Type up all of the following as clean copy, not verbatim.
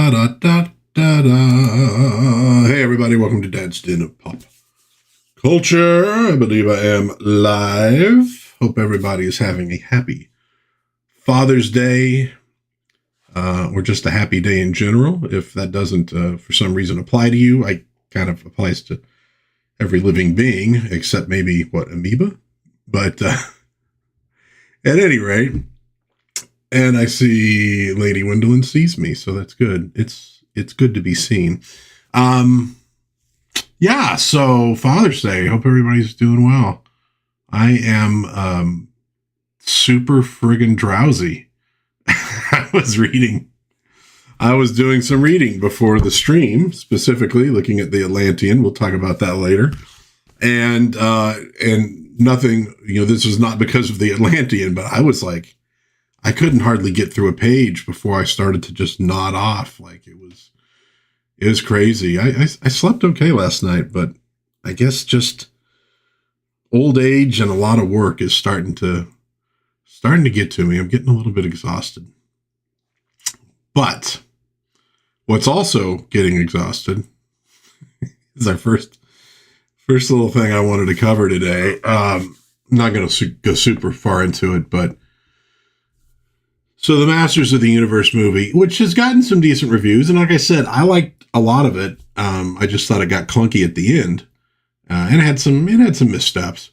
Da da da da da. Hey everybody, welcome to Dad's Den of Pop Culture. I believe I am live. Hope everybody is having a happy Father's Day, or just a happy day in general. If that doesn't, for some reason, apply to you, I kind of applies to every living being, except maybe, amoeba? But at any rate, and I see Lady Wendelin sees me, so that's good. It's good to be seen. Yeah, so Father's Day. Hope everybody's doing well. I am super friggin' drowsy. I was doing some reading before the stream, specifically looking at the Atlantean. We'll talk about that later. And nothing, this was not because of the Atlantean, but I was like, I couldn't hardly get through a page before I started to just nod off. Like it was crazy. I slept okay last night, but I guess just old age and a lot of work is starting to get to me. I'm getting a little bit exhausted. But what's also getting exhausted is our first little thing I wanted to cover today. I'm not going to go super far into it, but so the Masters of the Universe movie, which has gotten some decent reviews, and like I said, I liked a lot of it. I just thought it got clunky at the end, and it had some missteps.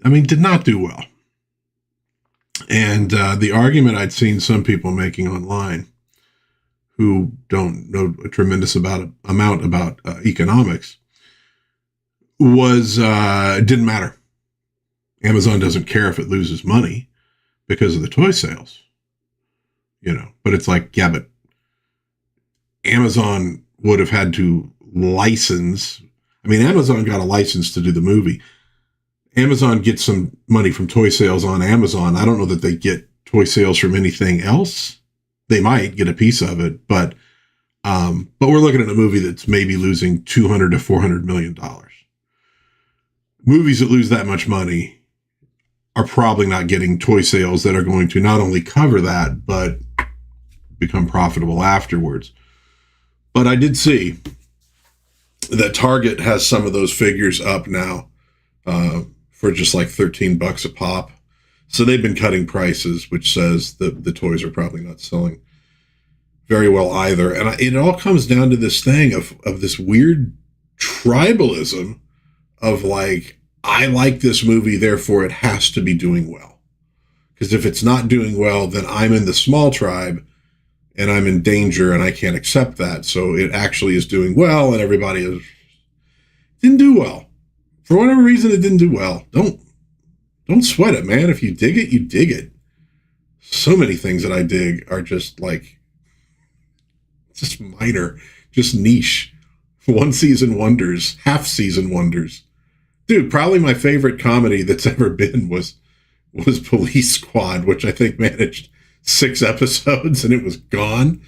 I mean, did not do well. And the argument I'd seen some people making online who don't know a tremendous amount about economics was it didn't matter. Amazon doesn't care if it loses money because of the toy sales, but it's like, yeah, but Amazon would have had to license. I mean, Amazon got a license to do the movie. Amazon gets some money from toy sales on Amazon. I don't know that they get toy sales from anything else. They might get a piece of it, but we're looking at a movie that's maybe losing $200 to $400 million. Movies that lose that much money are probably not getting toy sales that are going to not only cover that, but become profitable afterwards. But I did see that Target has some of those figures up now for just like $13 a pop. So they've been cutting prices, which says that the toys are probably not selling very well either. And it all comes down to this thing of this weird tribalism of like, I like this movie, therefore it has to be doing well. Because if it's not doing well, then I'm in the small tribe and I'm in danger and I can't accept that. So it actually is doing well and everybody didn't do well. For whatever reason, it didn't do well. Don't sweat it, man. If you dig it, you dig it. So many things that I dig are just like, just minor, just niche. One season wonders, half season wonders. Dude, probably my favorite comedy that's ever been was Police Squad, which I think managed 6 episodes and it was gone.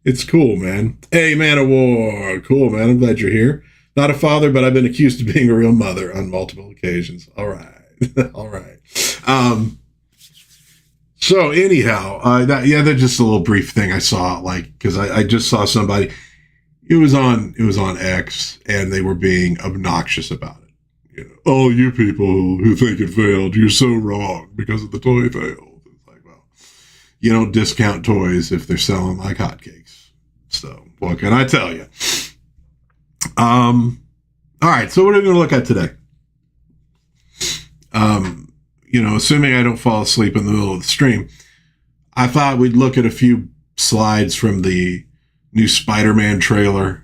It's cool, man. Hey, Man of War. Cool, man. I'm glad you're here. Not a father, but I've been accused of being a real mother on multiple occasions. All right. All right. So anyhow, that's just a little brief thing I saw, because I just saw somebody, it was on X and they were being obnoxious about it. Oh, you people who think it failed, you're so wrong because of the toy failed. It's like, well, you don't discount toys if they're selling like hotcakes. So what can I tell you? All right. So what are we going to look at today? Assuming I don't fall asleep in the middle of the stream, I thought we'd look at a few slides from the new Spider-Man trailer,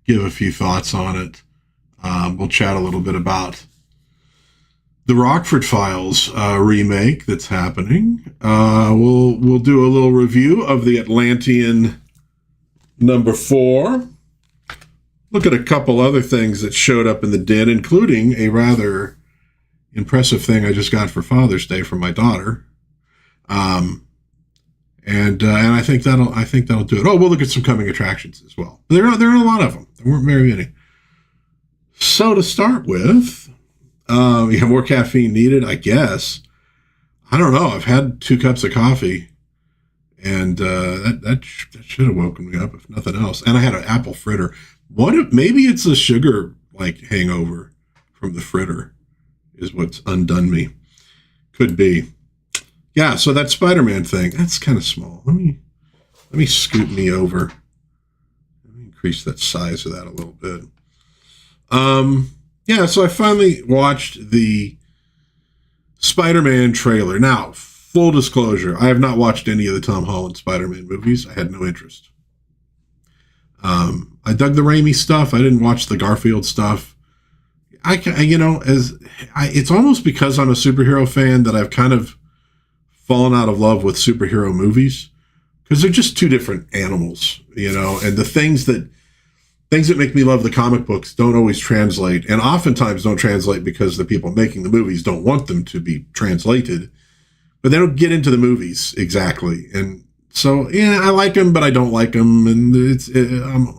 give a few thoughts on it. We'll chat a little bit about the Rockford Files remake that's happening. We'll do a little review of the Atlantean #4. Look at a couple other things that showed up in the den, including a rather impressive thing I just got for Father's Day from my daughter. And I think that'll do it. Oh, we'll look at some coming attractions as well. There are a lot of them. There weren't very many. So to start with, more caffeine needed, I guess. I don't know. I've had 2 cups of coffee And that should have woken me up if nothing else. And I had an apple fritter. What if maybe it's a sugar like hangover from the fritter is what's undone me. Could be. Yeah, so that Spider-Man thing, that's kind of small. Let me scoot me over. Let me increase that size of that a little bit. Yeah, so I finally watched the Spider-Man trailer. Now, full disclosure, I have not watched any of the Tom Holland Spider-Man movies. I had no interest. I dug the Raimi stuff. I didn't watch the Garfield stuff. It's almost because I'm a superhero fan that I've kind of fallen out of love with superhero movies because they're just two different animals, and the things that make me love the comic books don't always translate, and oftentimes don't translate because the people making the movies don't want them to be translated, but they don't get into the movies exactly. And so, yeah, I like them, but I don't like them, and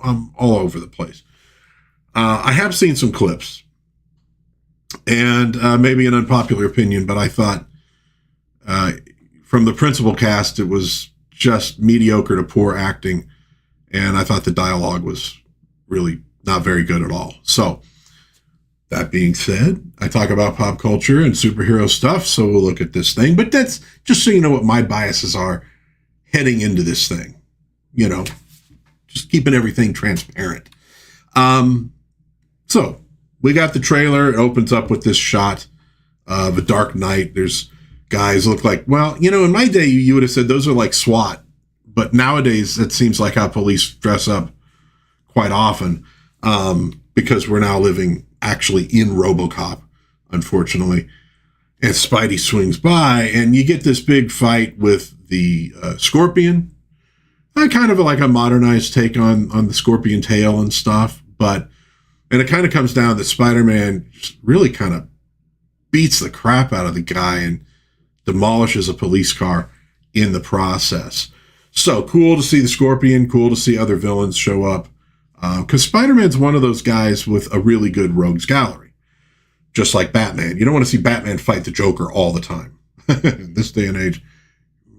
I'm all over the place. I have seen some clips, and maybe an unpopular opinion, but I thought from the principal cast, it was just mediocre to poor acting, and I thought the dialogue was really not very good at all. So, that being said, I talk about pop culture and superhero stuff, so we'll look at this thing. But that's just so you know what my biases are heading into this thing. Just keeping everything transparent. So, we got the trailer. It opens up with this shot of a dark night. There's guys look like, well, in my day, you would have said those are like SWAT. But nowadays, it seems like how police dress up quite often, because we're now living actually in RoboCop, unfortunately. And Spidey swings by, and you get this big fight with the Scorpion. Kind of like a modernized take on the Scorpion tail and stuff. And it kind of comes down that Spider-Man really kind of beats the crap out of the guy and demolishes a police car in the process. So cool to see the Scorpion, cool to see other villains show up. Because Spider-Man's one of those guys with a really good rogues gallery. Just like Batman. You don't want to see Batman fight the Joker all the time. In this day and age,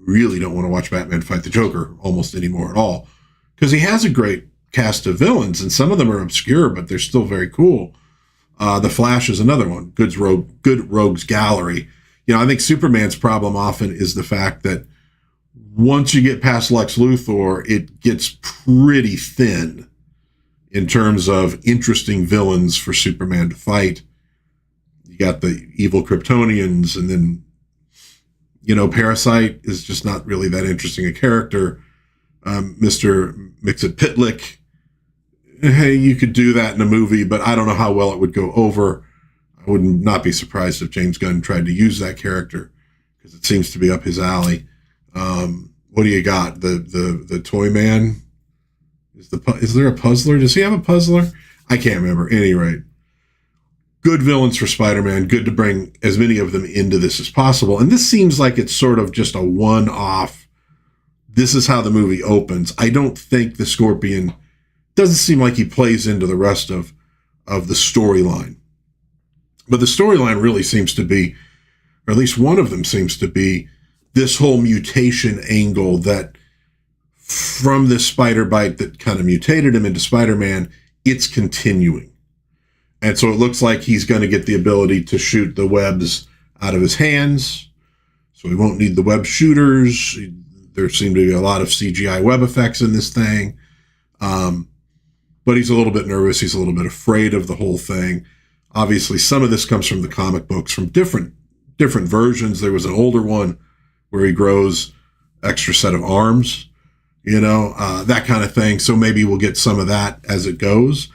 really don't want to watch Batman fight the Joker almost anymore at all. Because he has a great cast of villains, and some of them are obscure, but they're still very cool. The Flash is another one. Good rogues gallery. I think Superman's problem often is the fact that once you get past Lex Luthor, it gets pretty thin in terms of interesting villains for Superman to fight. You got the evil Kryptonians, and then, Parasite is just not really that interesting a character. Mr. Mxyzptlk, hey, you could do that in a movie, but I don't know how well it would go over. I would not be surprised if James Gunn tried to use that character, because it seems to be up his alley. What do you got? The Toy Man? Is there a puzzler? Does he have a puzzler? I can't remember. At any rate, good villains for Spider-Man. Good to bring as many of them into this as possible. And this seems like it's sort of just a one-off. This is how the movie opens. I don't think the Scorpion doesn't seem like he plays into the rest of the storyline. But the storyline really seems to be, or at least one of them seems to be, this whole mutation angle that from this spider bite that kind of mutated him into Spider-Man, it's continuing. And so it looks like he's going to get the ability to shoot the webs out of his hands. So he won't need the web shooters. There seem to be a lot of CGI web effects in this thing. But he's a little bit nervous. He's a little bit afraid of the whole thing. Obviously, some of this comes from the comic books, from different versions. There was an older one where he grows extra set of arms, that kind of thing. So maybe we'll get some of that as it goes.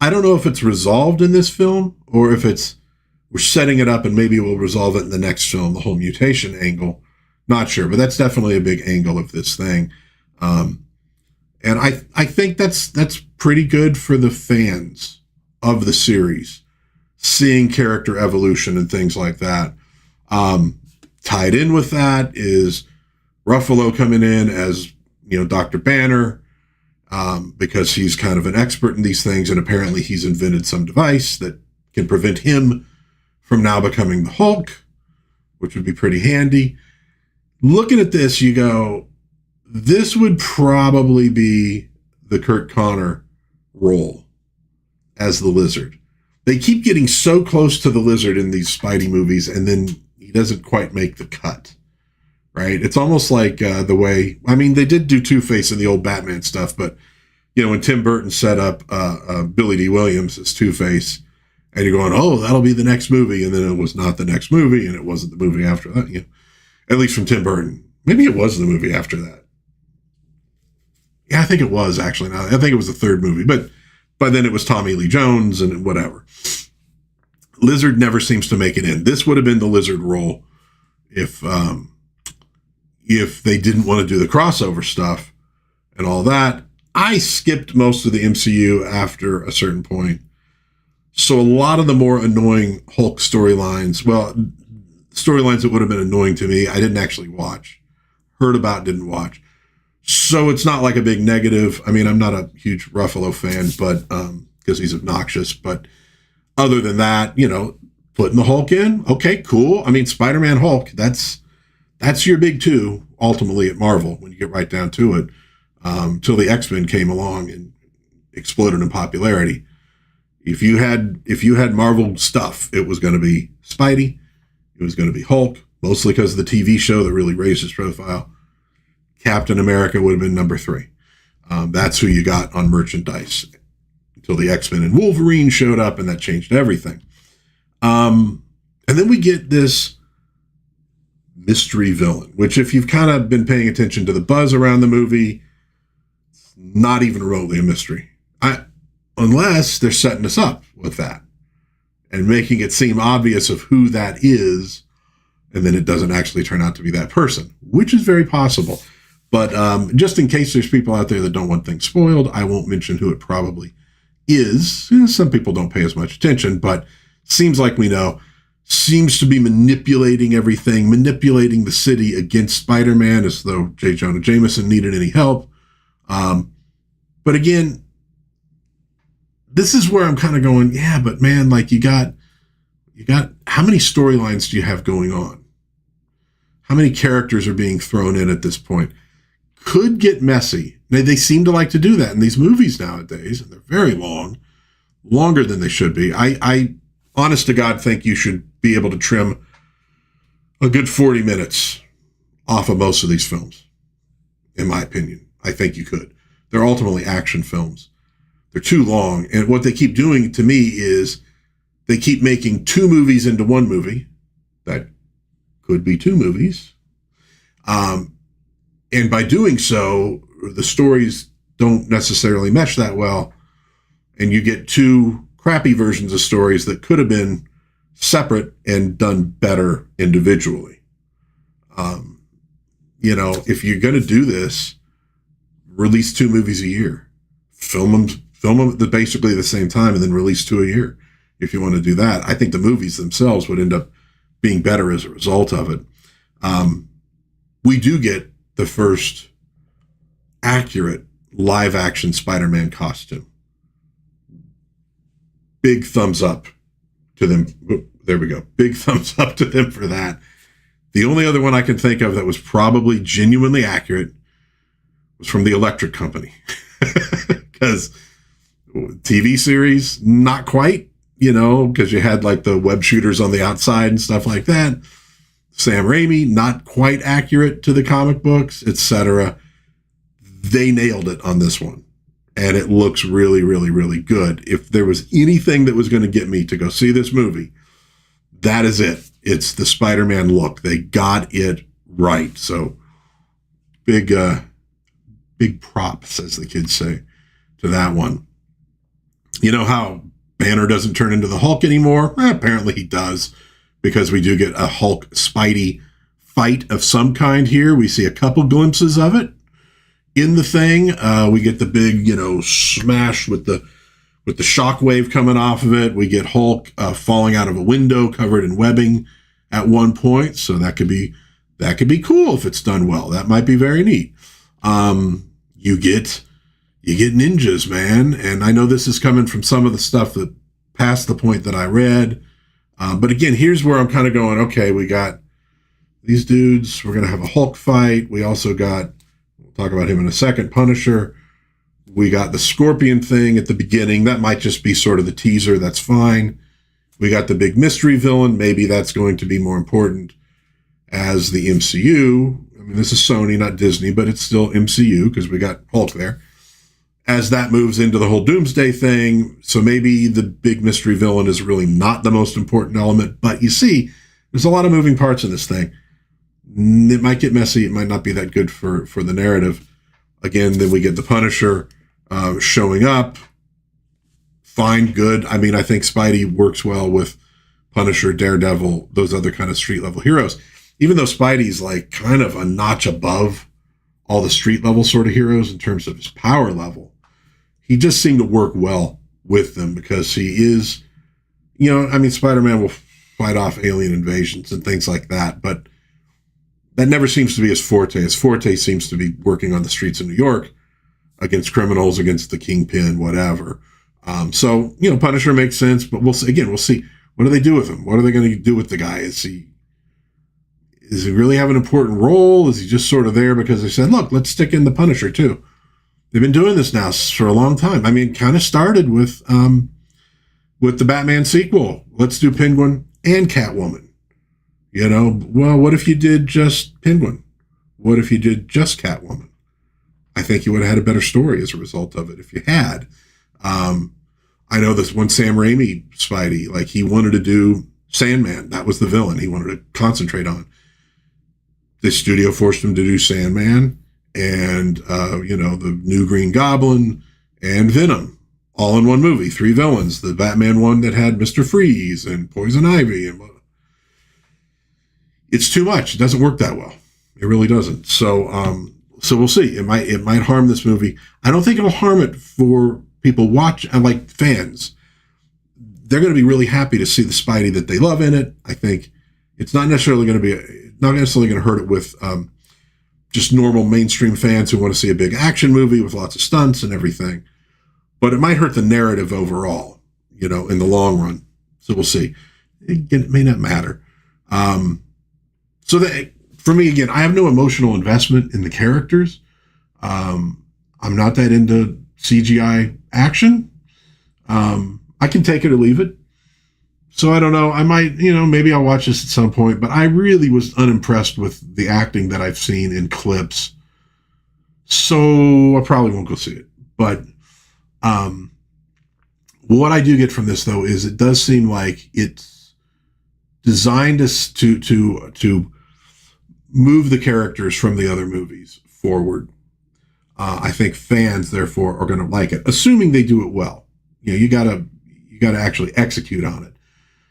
I don't know if it's resolved in this film or if we're setting it up and maybe we'll resolve it in the next film, the whole mutation angle. Not sure, but that's definitely a big angle of this thing. And I think that's pretty good for the fans of the series, seeing character evolution and things like that. Tied in with that is Ruffalo coming in as, Dr. Banner, because he's kind of an expert in these things, and apparently he's invented some device that can prevent him from now becoming the Hulk, which would be pretty handy. Looking at this, you go, this would probably be the Kurt Connor role as the Lizard. They keep getting so close to the Lizard in these Spidey movies, and then he doesn't quite make the cut, right? It's almost like the way, I mean, they did do Two-Face in the old Batman stuff, but, you know, when Tim Burton set up Billy D. Williams as Two-Face, and you're going, oh, that'll be the next movie, and then it was not the next movie, and it wasn't the movie after that, you know, at least from Tim Burton. Maybe it was the movie after that. Yeah, I think it was, actually. I think it was the third movie, but by then it was Tommy Lee Jones and whatever. Lizard never seems to make it in. This would have been the Lizard role if they didn't want to do the crossover stuff and all that. I skipped most of the MCU after a certain point. So a lot of the more annoying Hulk storylines, well, storylines that would have been annoying to me, I didn't actually watch. Heard about, didn't watch. So it's not like a big negative. I mean, I'm not a huge Ruffalo fan, but because he's obnoxious. But other than that, you know, putting the Hulk in, okay, cool. I mean, Spider-Man Hulk, that's your big two, ultimately, at Marvel, when you get right down to it, till the X-Men came along and exploded in popularity. If you had Marvel stuff, it was going to be Spidey, it was going to be Hulk, mostly because of the TV show that really raised his profile. Captain America would have been number 3. That's who you got on merchandise until the X-Men and Wolverine showed up, and that changed everything. And then we get this mystery villain, which if you've kind of been paying attention to the buzz around the movie, it's not even remotely a mystery. Unless they're setting us up with that and making it seem obvious of who that is, and then it doesn't actually turn out to be that person, which is very possible. But just in case there's people out there that don't want things spoiled, I won't mention who it probably is. Some people don't pay as much attention, but seems like we know. Seems to be manipulating everything, manipulating the city against Spider-Man as though J. Jonah Jameson needed any help. But again, this is where I'm kind of going, yeah, but man, like you got, how many storylines do you have going on? How many characters are being thrown in at this point? Could get messy. They seem to like to do that in these movies nowadays, and they're very long, longer than they should be. I honest to God, think you should be able to trim a good 40 minutes off of most of these films, in my opinion. I think you could. They're ultimately action films. They're too long. And what they keep doing to me is they keep making 2 movies into 1 movie. That could be 2 movies. And by doing so, the stories don't necessarily mesh that well. And you get 2 crappy versions of stories that could have been separate and done better individually. You know, if you're going to do this, release 2 movies a year. Film them at basically the same time, and then release 2 a year. If you want to do that, I think the movies themselves would end up being better as a result of it. We do get the first accurate live action Spider-Man costume. Big thumbs up to them. There we go. Big thumbs up to them for that. The only other one I can think of that was probably genuinely accurate was from the Electric Company. Because TV series, not quite, you know, because you had like the web shooters on the outside and stuff like that. Sam Raimi, not quite accurate to the comic books, etc. They nailed it on this one. And it looks really, really, really good. If there was anything that was going to get me to go see this movie, that is it. It's the Spider-Man look. They got it right. So big props, as the kids say, to that one. You know how Banner doesn't turn into the Hulk anymore? Apparently he does, because we do get a Hulk Spidey fight of some kind here. We see a couple glimpses of it in the thing. We get the big, you know, smash with the shockwave coming off of it. We get Hulk falling out of a window covered in webbing at one point. So that could be cool if it's done well. That might be very neat. You get ninjas, man. And I know this is coming from some of the stuff that past the point that I read. But again, here's where I'm kind of going, okay, we got these dudes. We're going to have a Hulk fight. We also got talk about him in a second. Punisher. We got the Scorpion thing at the beginning. That might just be sort of the teaser. That's fine. We got the big mystery villain. Maybe that's going to be more important as the MCU. I mean, this is Sony, not Disney, but it's still MCU because we got Hulk there. As that moves into the whole Doomsday thing, so maybe the big mystery villain is really not the most important element. But you see, there's a lot of moving parts in this thing. It might get messy. It might not be that good for the narrative. Again, then we get the Punisher showing up. Fine, good. I mean, I think Spidey works well with Punisher, Daredevil, those other kind of street level heroes. Even though Spidey's like kind of a notch above all the street level sort of heroes in terms of his power level, he just seemed to work well with them because he is, I mean, Spider-Man will fight off alien invasions and things like that, but that never seems to be his forte. His forte seems to be working on the streets of New York against criminals, against the Kingpin, whatever. So, Punisher makes sense, but we'll see. What do they do with him? What are they going to do with the guy? Does he really have an important role? Is he just sort of there because they said, look, let's stick in the Punisher too? They've been doing this now for a long time. I mean, kind of started with the Batman sequel. Let's do Penguin and Catwoman. Well, what if you did just Penguin? What if you did just Catwoman? I think you would have had a better story as a result of it if you had. I know this one Sam Raimi Spidey, like he wanted to do Sandman. That was the villain he wanted to concentrate on. The studio forced him to do Sandman and, the new Green Goblin and Venom all in one movie. 3 villains. The Batman one that had Mr. Freeze and Poison Ivy. And it's too much. It doesn't work that well. It really doesn't. So we'll see. It might harm this movie. I don't think it'll harm it for people like fans. They're going to be really happy to see the Spidey that they love in it. I think it's not necessarily going to hurt it with just normal mainstream fans who want to see a big action movie with lots of stunts and everything. But it might hurt the narrative overall, in the long run. So we'll see. It may not matter. So that for me, again, I have no emotional investment in the characters. I'm not that into CGI action. I can take it or leave it. So I don't know. I might, maybe I'll watch this at some point, but I really was unimpressed with the acting that I've seen in clips. So I probably won't go see it. But what I do get from this though is it does seem like it's designed to move the characters from the other movies forward. I think fans therefore are going to like it, assuming they do it well. You gotta actually execute on it.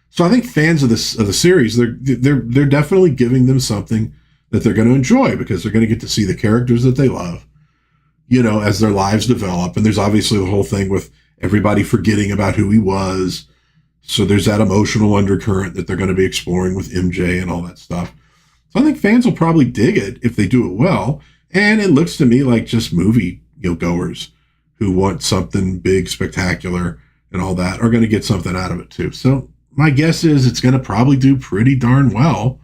So I think fans of the series, they're definitely giving them something that they're going to enjoy because they're going to get to see the characters that they love, as their lives develop. And there's obviously the whole thing with everybody forgetting about who he was. So there's that emotional undercurrent that they're going to be exploring with MJ and all that stuff. So I think fans will probably dig it if they do it well. And it looks to me like just movie goers who want something big, spectacular, and all that are going to get something out of it too. So my guess is it's going to probably do pretty darn well.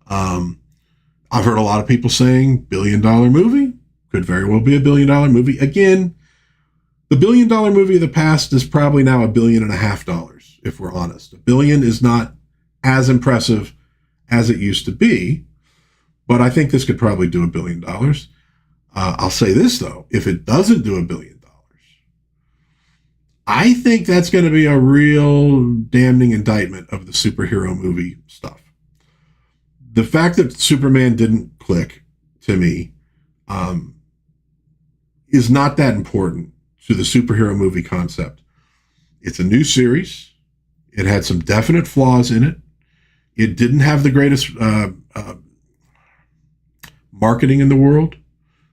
I've heard a lot of people saying $1 billion movie, could very well be $1 billion movie. Again, the $1 billion movie of the past is probably now $1.5 billion, if we're honest. $1 billion is not as impressive as it used to be, but I think this could probably do $1 billion. I'll say this though, if it doesn't do $1 billion, I think that's going to be a real damning indictment of the superhero movie stuff. The fact that Superman didn't click to me is not that important to the superhero movie concept. It's a new series. It had some definite flaws in it. It didn't have the greatest marketing in the world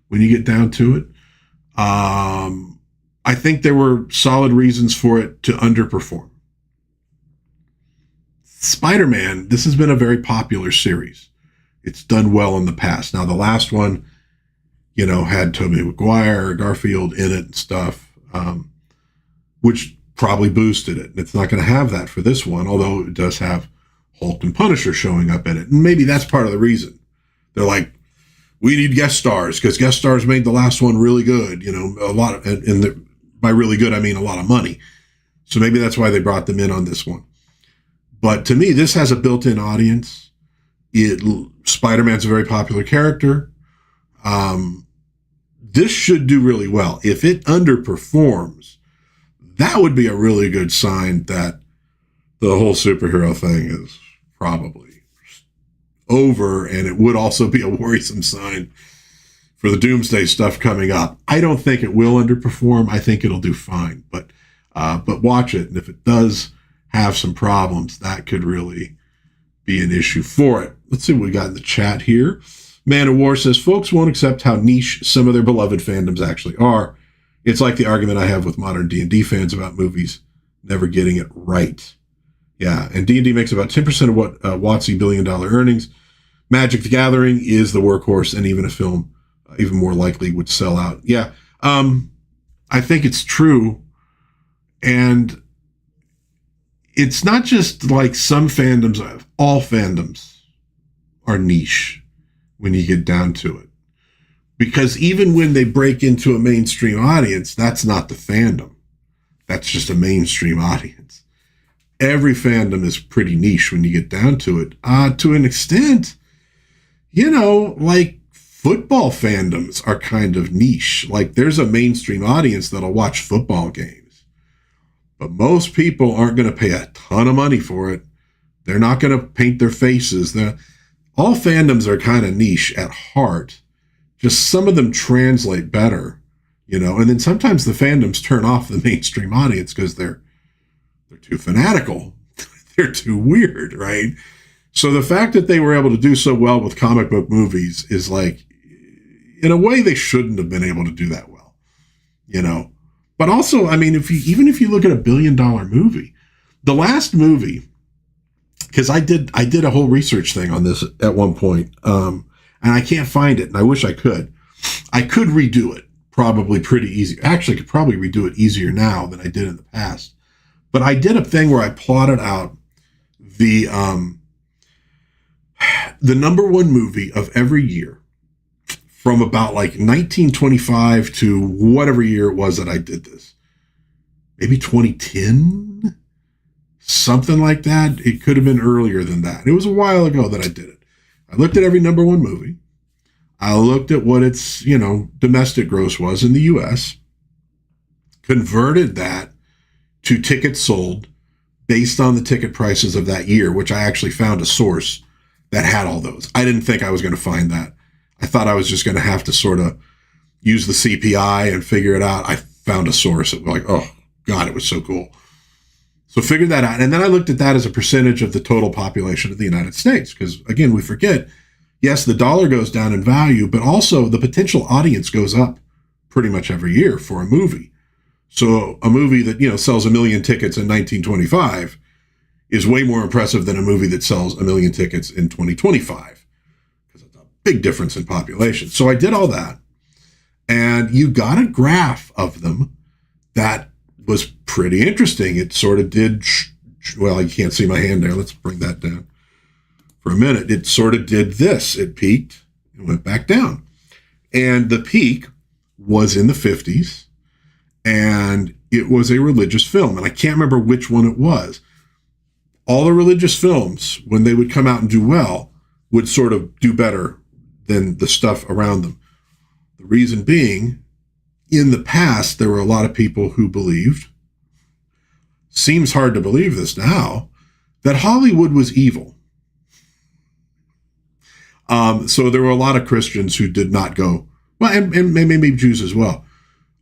when you get down to it. I think there were solid reasons for it to underperform. Spider-Man, this has been a very popular series. It's done well in the past. Now, the last one, had Tobey Maguire, Garfield in it and stuff, which probably boosted it. It's not going to have that for this one, although it does have Hulk and Punisher showing up in it. And maybe that's part of the reason. They're like, we need guest stars because guest stars made the last one really good. You know, a lot of, and by really good, I mean a lot of money. So maybe that's why they brought them in on this one. But to me, this has a built-in audience. Spider-Man's a very popular character. This should do really well. If it underperforms, that would be a really good sign that the whole superhero thing is probably over, and it would also be a worrisome sign for the Doomsday stuff coming up. I don't think it will underperform. I think it'll do fine, but watch it, and if it does have some problems, that could really be an issue for it. Let's see what we got in the chat here. Man of War says, folks won't accept how niche some of their beloved fandoms actually are. It's like the argument I have with modern D&D fans about movies never getting it right. Yeah, and D&D makes about 10% of what WotC billion-dollar earnings. Magic the Gathering is the workhorse, and even a film even more likely would sell out. Yeah, I think it's true. And it's not just like some fandoms, all fandoms are niche when you get down to it. Because even when they break into a mainstream audience, that's not the fandom. That's just a mainstream audience. Every fandom is pretty niche when you get down to it. To an extent, you know, like football fandoms are kind of niche. Like there's a mainstream audience that'll watch football games. But most people aren't going to pay a ton of money for it. They're not going to paint their faces. All fandoms are kind of niche at heart. Just some of them translate better, you know, and then sometimes the fandoms turn off the mainstream audience because they're too fanatical. They're too weird, right? So the fact that they were able to do so well with comic book movies is like, in a way, they shouldn't have been able to do that well, you know. But also, I mean, even if you look at a $1 billion movie, the last movie, because I did a whole research thing on this at one point, and I can't find it, and I wish I could. I could redo it probably pretty easy. Actually, I could probably redo it easier now than I did in the past. But I did a thing where I plotted out the number one movie of every year from about like 1925 to whatever year it was that I did this. Maybe 2010? Something like that. It could have been earlier than that. It was a while ago that I did it. I looked at every number one movie. I looked at what its, you know, domestic gross was in the U.S., converted that to tickets sold based on the ticket prices of that year, which I actually found a source that had all those. I didn't think I was going to find that. I thought I was just going to have to sort of use the CPI and figure it out. I found a source that was like, oh, God, it was so cool. So figured that out. And then I looked at that as a percentage of the total population of the United States. Because, again, we forget, yes, the dollar goes down in value, but also the potential audience goes up pretty much every year for a movie. So a movie that, you know, sells 1 million tickets in 1925 is way more impressive than a movie that sells 1 million tickets in 2025. Because it's a big difference in population. So I did all that. And you got a graph of them that was pretty interesting. It sort of did, well, you can't see my hand there. Let's bring that down for a minute. It sort of did this. It peaked and went back down. And the peak was in the 50s, and it was a religious film. And I can't remember which one it was. All the religious films, when they would come out and do well, would sort of do better than the stuff around them. The reason being, in the past, there were a lot of people who believed, seems hard to believe this now, that Hollywood was evil. So there were a lot of Christians who did not go, well, and maybe Jews as well,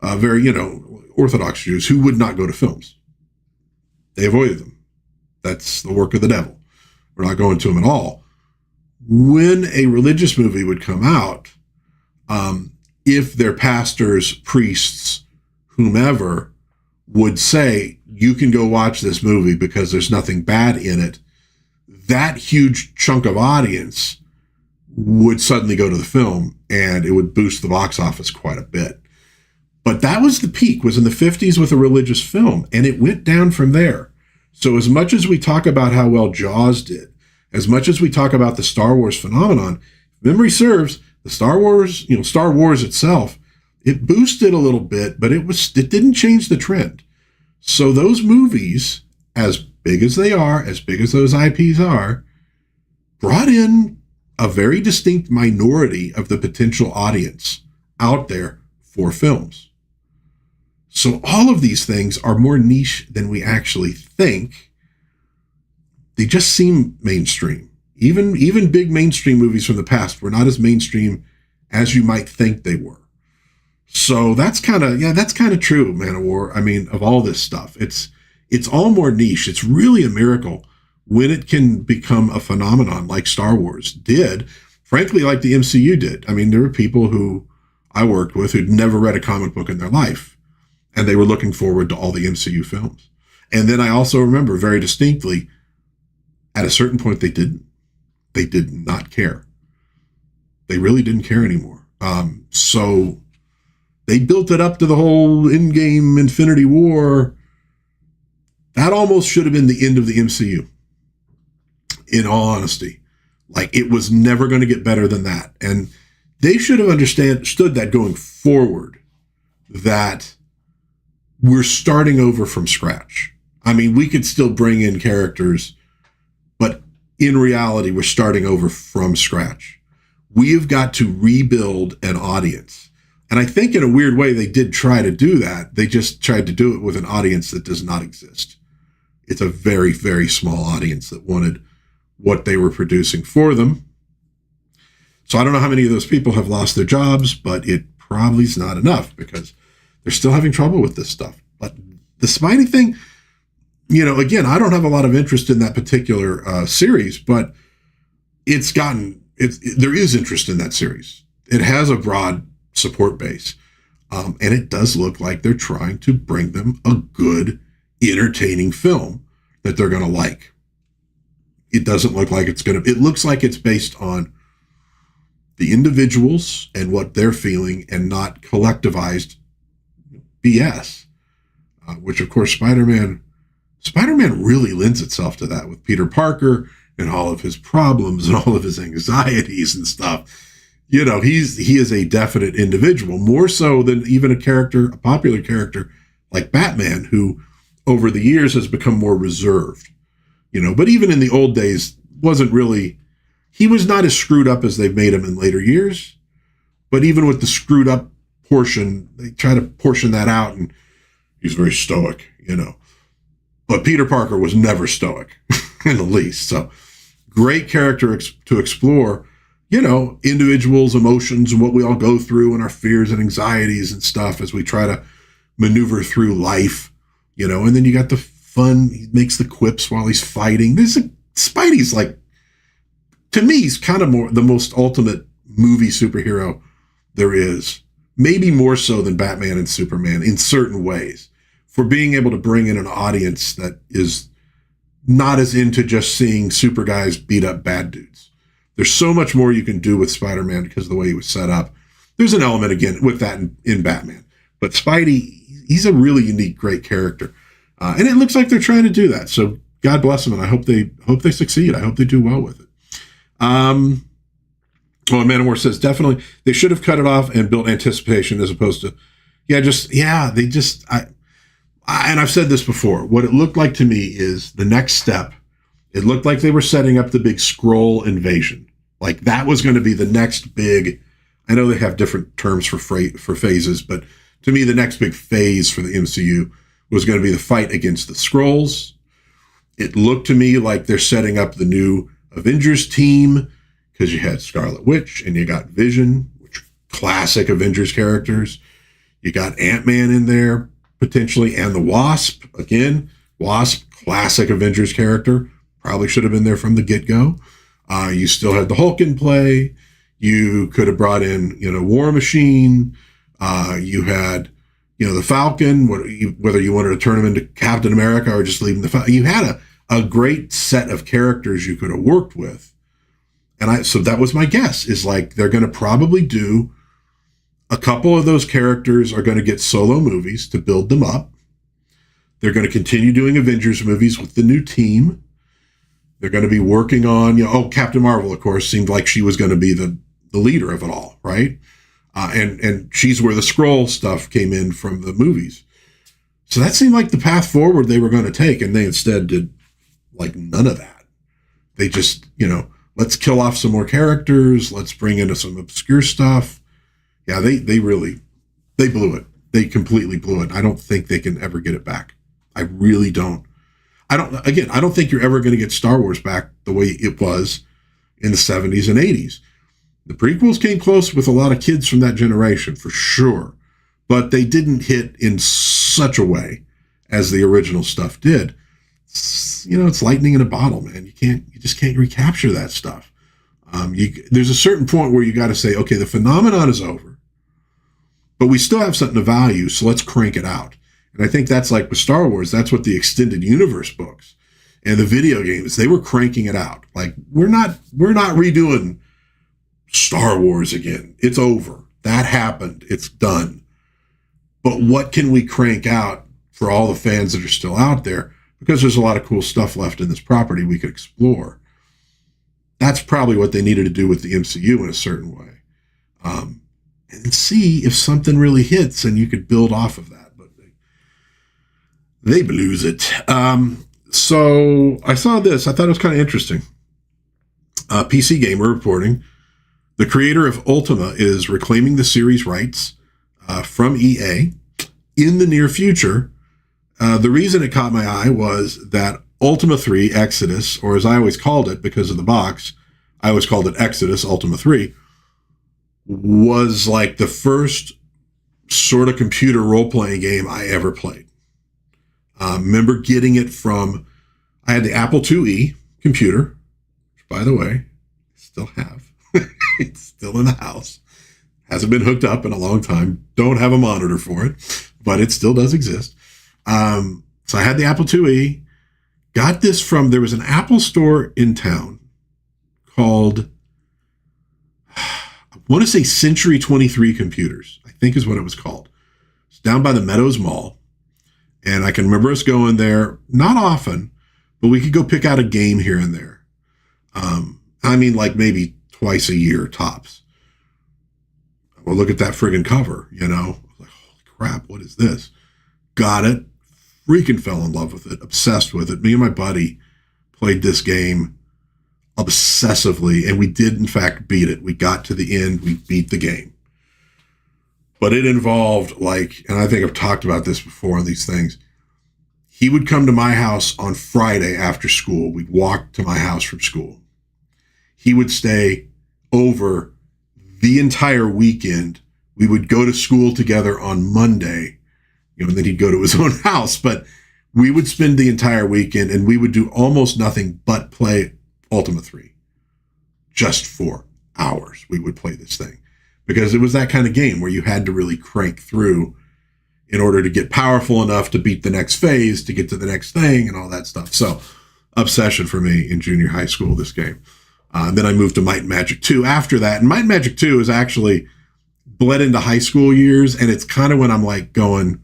very, you know, Orthodox Jews who would not go to films. They avoided them. That's the work of the devil. We're not going to them at all. When a religious movie would come out, if their pastors, priests, whomever would say, you can go watch this movie because there's nothing bad in it, that huge chunk of audience would suddenly go to the film, and it would boost the box office quite a bit. But that was the peak, was in the 50s with a religious film, and it went down from there. So as much as we talk about how well Jaws did, as much as we talk about the Star Wars phenomenon, if memory serves, The Star Wars itself, it boosted a little bit, but it didn't change the trend. So those movies, as big as they are, as big as those IPs are, brought in a very distinct minority of the potential audience out there for films. So all of these things are more niche than we actually think. They just seem mainstream. Even big mainstream movies from the past were not as mainstream as you might think they were. So that's kind of true, Man of War. I mean, of all this stuff, it's all more niche. It's really a miracle when it can become a phenomenon like Star Wars did, frankly, like the MCU did. I mean, there were people who I worked with who'd never read a comic book in their life, and they were looking forward to all the MCU films. And then I also remember very distinctly, at a certain point, they didn't. They did not care. They really didn't care anymore. So they built it up to the whole Endgame Infinity War. That almost should have been the end of the MCU, in all honesty. Like, it was never going to get better than that. And they should have understood that going forward, that we're starting over from scratch. I mean, we could still bring in characters, but in reality, we're starting over from scratch. We have got to rebuild an audience. And I think in a weird way, they did try to do that. They just tried to do it with an audience that does not exist. It's a very, very small audience that wanted what they were producing for them. So I don't know how many of those people have lost their jobs, but it probably is not enough because they're still having trouble with this stuff. But the Spidey thing, again, I don't have a lot of interest in that particular series, but there is interest in that series. It has a broad support base. And it does look like they're trying to bring them a good, entertaining film that they're going to like. It doesn't look like it looks like it's based on the individuals and what they're feeling and not collectivized BS, which of course Spider-Man really lends itself to that with Peter Parker and all of his problems and all of his anxieties and stuff. He is a definite individual, more so than even a popular character like Batman, who over the years has become more reserved. But even in the old days, he was not as screwed up as they've made him in later years. But even with the screwed up portion, they try to portion that out, and he's very stoic, But Peter Parker was never stoic, in the least. So great character to explore, individuals' emotions and what we all go through and our fears and anxieties and stuff as we try to maneuver through life, and then you got the fun. He makes the quips while he's fighting. Spidey's like, to me, he's kind of the most ultimate movie superhero there is. Maybe more so than Batman and Superman in certain ways, for being able to bring in an audience that is not as into just seeing super guys beat up bad dudes. There's so much more you can do with Spider-Man because of the way he was set up. There's an element, again, with that in Batman. But Spidey, he's a really unique, great character. And it looks like they're trying to do that. So God bless them, and I hope they succeed. I hope they do well with it. Man of War says, definitely, they should have cut it off and built anticipation as opposed to, and I've said this before, what it looked like to me is the next step. It looked like they were setting up the big Skrull invasion. Like that was going to be the next big, I know they have different terms for phases, but to me, the next big phase for the MCU was going to be the fight against the Skrulls. It looked to me like they're setting up the new Avengers team because you had Scarlet Witch and you got Vision, which classic Avengers characters. You got Ant-Man in there potentially, and the Wasp. Again, Wasp, classic Avengers character. Probably should have been there from the get-go. You still had the Hulk in play. You could have brought in, War Machine. You had, the Falcon, whether you wanted to turn him into Captain America or just leave him the Falcon. You had a great set of characters you could have worked with. And so that was my guess, is like they're going to probably do a couple of those characters are going to get solo movies to build them up. They're going to continue doing Avengers movies with the new team. They're going to be working on, Captain Marvel, of course, seemed like she was going to be the the leader of it all, right? And she's where the scroll stuff came in from the movies. So that seemed like the path forward they were going to take, and they instead did like none of that. They just, let's kill off some more characters. Let's bring into some obscure stuff. Yeah, they blew it. They completely blew it. I don't think they can ever get it back. I really don't. I don't think you're ever going to get Star Wars back the way it was in the 70s and 80s. The prequels came close with a lot of kids from that generation, for sure. But they didn't hit in such a way as the original stuff did. It's lightning in a bottle, man. You just can't recapture that stuff. There's a certain point where you got to say, okay, the phenomenon is over, but we still have something of value, so let's crank it out. And I think that's like with Star Wars. That's what the extended universe books and the video games, they were cranking it out. Like, we're not redoing Star Wars again. It's over. That happened. It's done. But what can we crank out for all the fans that are still out there? Because there's a lot of cool stuff left in this property we could explore. That's probably what they needed to do with the MCU in a certain way. And see if something really hits and you could build off of that. But they lose it. So I saw this. I thought it was kind of interesting. PC Gamer reporting, the creator of Ultima is reclaiming the series rights from EA in the near future. The reason it caught my eye was that Ultima 3 Exodus, or as I always called it because of the box, I always called it Exodus Ultima 3, was like the first sort of computer role-playing game I ever played. Remember getting it from, I had the Apple IIe computer, which, by the way, I still have. It's still in the house. Hasn't been hooked up in a long time. Don't have a monitor for it, but it still does exist. So I had the Apple IIe, got this from, there was an Apple store in town called, I want to say Century 23 Computers, I think is what it was called. It's down by the Meadows Mall. And I can remember us going there, not often, but we could go pick out a game here and there. Like maybe twice a year tops. Well, look at that friggin' cover, I was like, holy crap, what is this? Got it, freaking fell in love with it, obsessed with it. Me and my buddy played this game obsessively, and we did, in fact, beat it. We got to the end, we beat the game. But it involved, and I think I've talked about this before on these things, he would come to my house on Friday after school. We'd walk to my house from school. He would stay over the entire weekend. We would go to school together on Monday, and then he'd go to his own house. But we would spend the entire weekend, and we would do almost nothing but play Ultima 3. Just for hours, we would play this thing. Because it was that kind of game where you had to really crank through in order to get powerful enough to beat the next phase, to get to the next thing, and all that stuff. So, obsession for me in junior high school, this game. Then I moved to Might and Magic 2 after that. And Might and Magic 2 is actually bled into high school years. And it's kind of when I'm like going,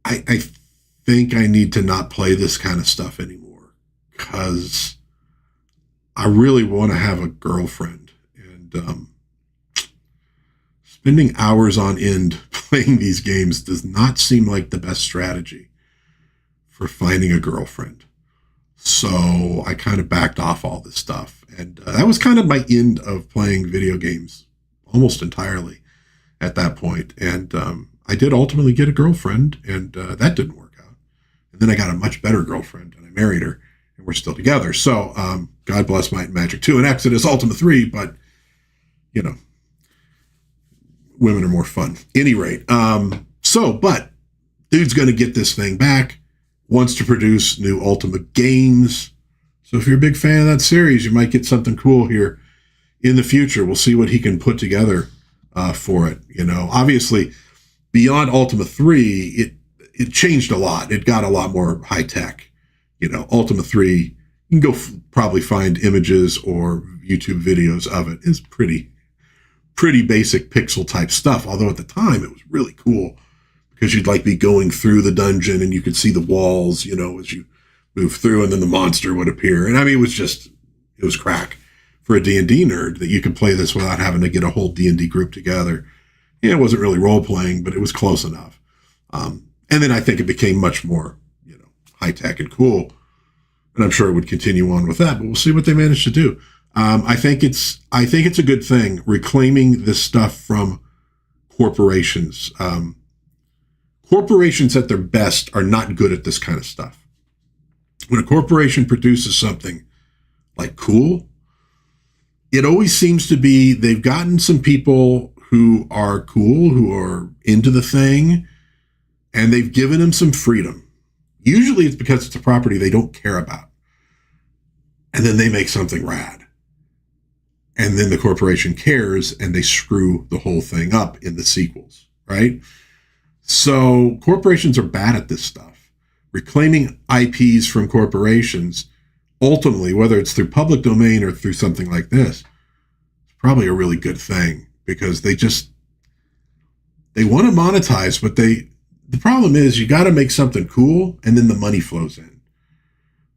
I think I need to not play this kind of stuff anymore. Because I really want to have a girlfriend. And spending hours on end playing these games does not seem like the best strategy for finding a girlfriend. So I kind of backed off all this stuff. And that was kind of my end of playing video games almost entirely at that point. And I did ultimately get a girlfriend, and that didn't work out. And then I got a much better girlfriend, and I married her, and we're still together. So God bless Might and Magic 2 and Exodus Ultima 3, but, women are more fun. Any rate, but dude's going to get this thing back. Wants to produce new Ultima games. So if you're a big fan of that series, you might get something cool here in the future. We'll see what he can put together for it. Obviously, beyond Ultima 3, it changed a lot. It got a lot more high tech. Ultima 3, you can go probably find images or YouTube videos of it. It's pretty basic pixel type stuff. Although at the time it was really cool. Because you'd be going through the dungeon and you could see the walls, as you move through, and then the monster would appear. And it was crack. for a D&D nerd that you could play this without having to get a whole D&D group together. Yeah, it wasn't really role playing, but it was close enough. And then I think it became much more, high tech and cool. And I'm sure it would continue on with that, but we'll see what they manage to do. I think it's a good thing reclaiming this stuff from corporations. Corporations at their best are not good at this kind of stuff. When a corporation produces something like cool, it always seems to be they've gotten some people who are cool, who are into the thing, and they've given them some freedom. Usually it's because it's a property they don't care about. And then they make something rad. And then the corporation cares and they screw the whole thing up in the sequels, right? So corporations are bad at this stuff. Reclaiming IPs from corporations, ultimately, whether it's through public domain or through something like this, is probably a really good thing because they want to monetize, but the problem is you got to make something cool and then the money flows in.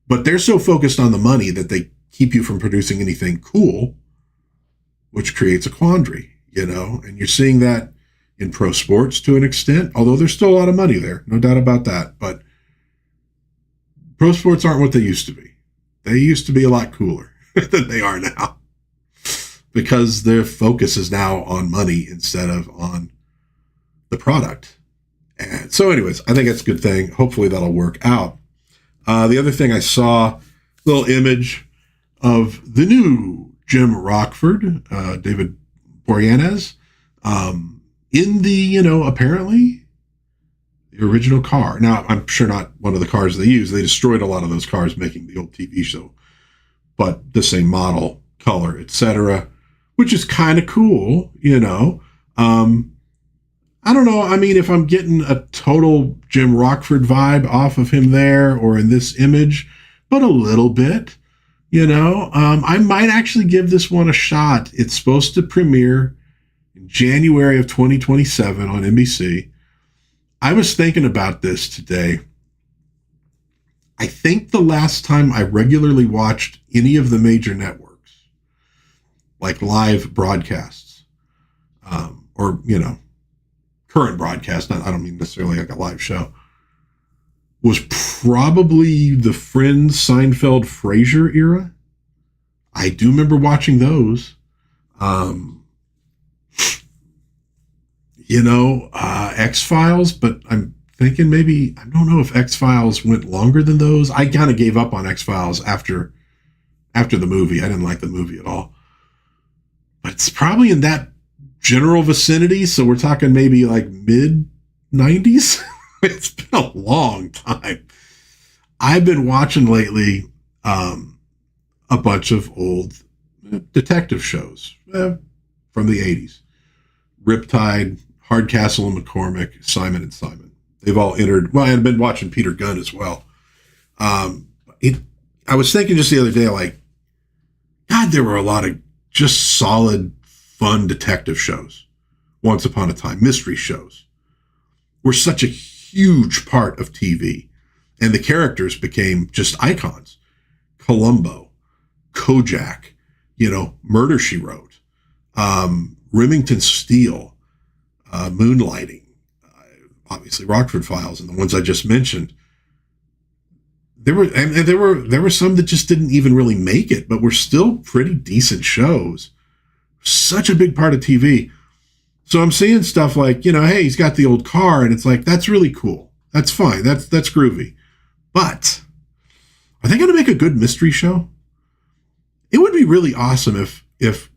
But they're so focused on the money that they keep you from producing anything cool, which creates a quandary, and you're seeing that in pro sports to an extent, although there's still a lot of money there, no doubt about that. But pro sports aren't what they used to be. They used to be a lot cooler than they are now because their focus is now on money instead of on the product. And so anyways, I think that's a good thing. Hopefully that'll work out. The other thing I saw, little image of the new Jim Rockford, David Boreanaz, in the, apparently the original car. Now, I'm sure not one of the cars they used. They destroyed a lot of those cars making the old TV show, but the same model, color, etc., which is kind of cool, I don't know. I mean, if I'm getting a total Jim Rockford vibe off of him there or in this image, but a little bit, I might actually give this one a shot. It's supposed to premiere in January of 2027 on NBC. I was thinking about this today. I think the last time I regularly watched any of the major networks, like live broadcasts, or, current broadcast, I don't mean necessarily like a live show, was probably the Friends, Seinfeld, Frasier era. I do remember watching those. X-Files, but I'm thinking maybe, I don't know if X-Files went longer than those. I kind of gave up on X-Files after the movie. I didn't like the movie at all. But it's probably in that general vicinity, so we're talking maybe like mid-90s. It's been a long time. I've been watching lately a bunch of old detective shows from the 80s. Riptide, Hardcastle and McCormick, Simon and Simon. They've all entered. Well, I've been watching Peter Gunn as well. I was thinking just the other day, like, God, there were a lot of just solid, fun detective shows. Once upon a time, mystery shows were such a huge part of TV. And the characters became just icons. Columbo, Kojak, Murder, She Wrote, Remington Steele, Moonlighting, obviously Rockford Files, and the ones I just mentioned. There were some that just didn't even really make it, but were still pretty decent shows. Such a big part of TV. So I'm seeing stuff like, hey, he's got the old car, and it's like, that's really cool. That's fine. That's groovy. But are they going to make a good mystery show? It would be really awesome if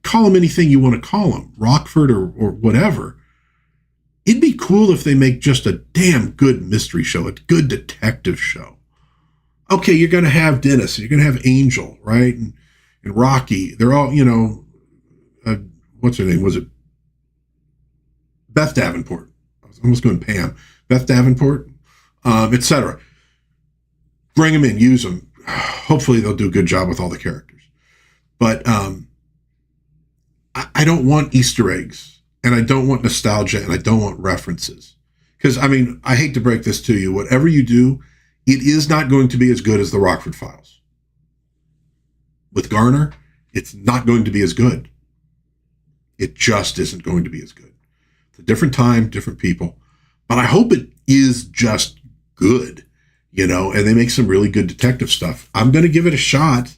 call him anything you want to call him, Rockford or whatever. It'd be cool if they make just a damn good mystery show, a good detective show. Okay, you're going to have Dennis, you're going to have Angel, right? And Rocky. They're all, what's her name? Was it Beth Davenport? I was almost going Pam. Beth Davenport, etc. Bring them in, use them. Hopefully they'll do a good job with all the characters. But I don't want Easter eggs, and I don't want nostalgia, and I don't want references. Because, I hate to break this to you. Whatever you do, it is not going to be as good as the Rockford Files. with Garner, it's not going to be as good. It just isn't going to be as good. It's a different time, different people. But I hope it is just good, and they make some really good detective stuff. I'm going to give it a shot.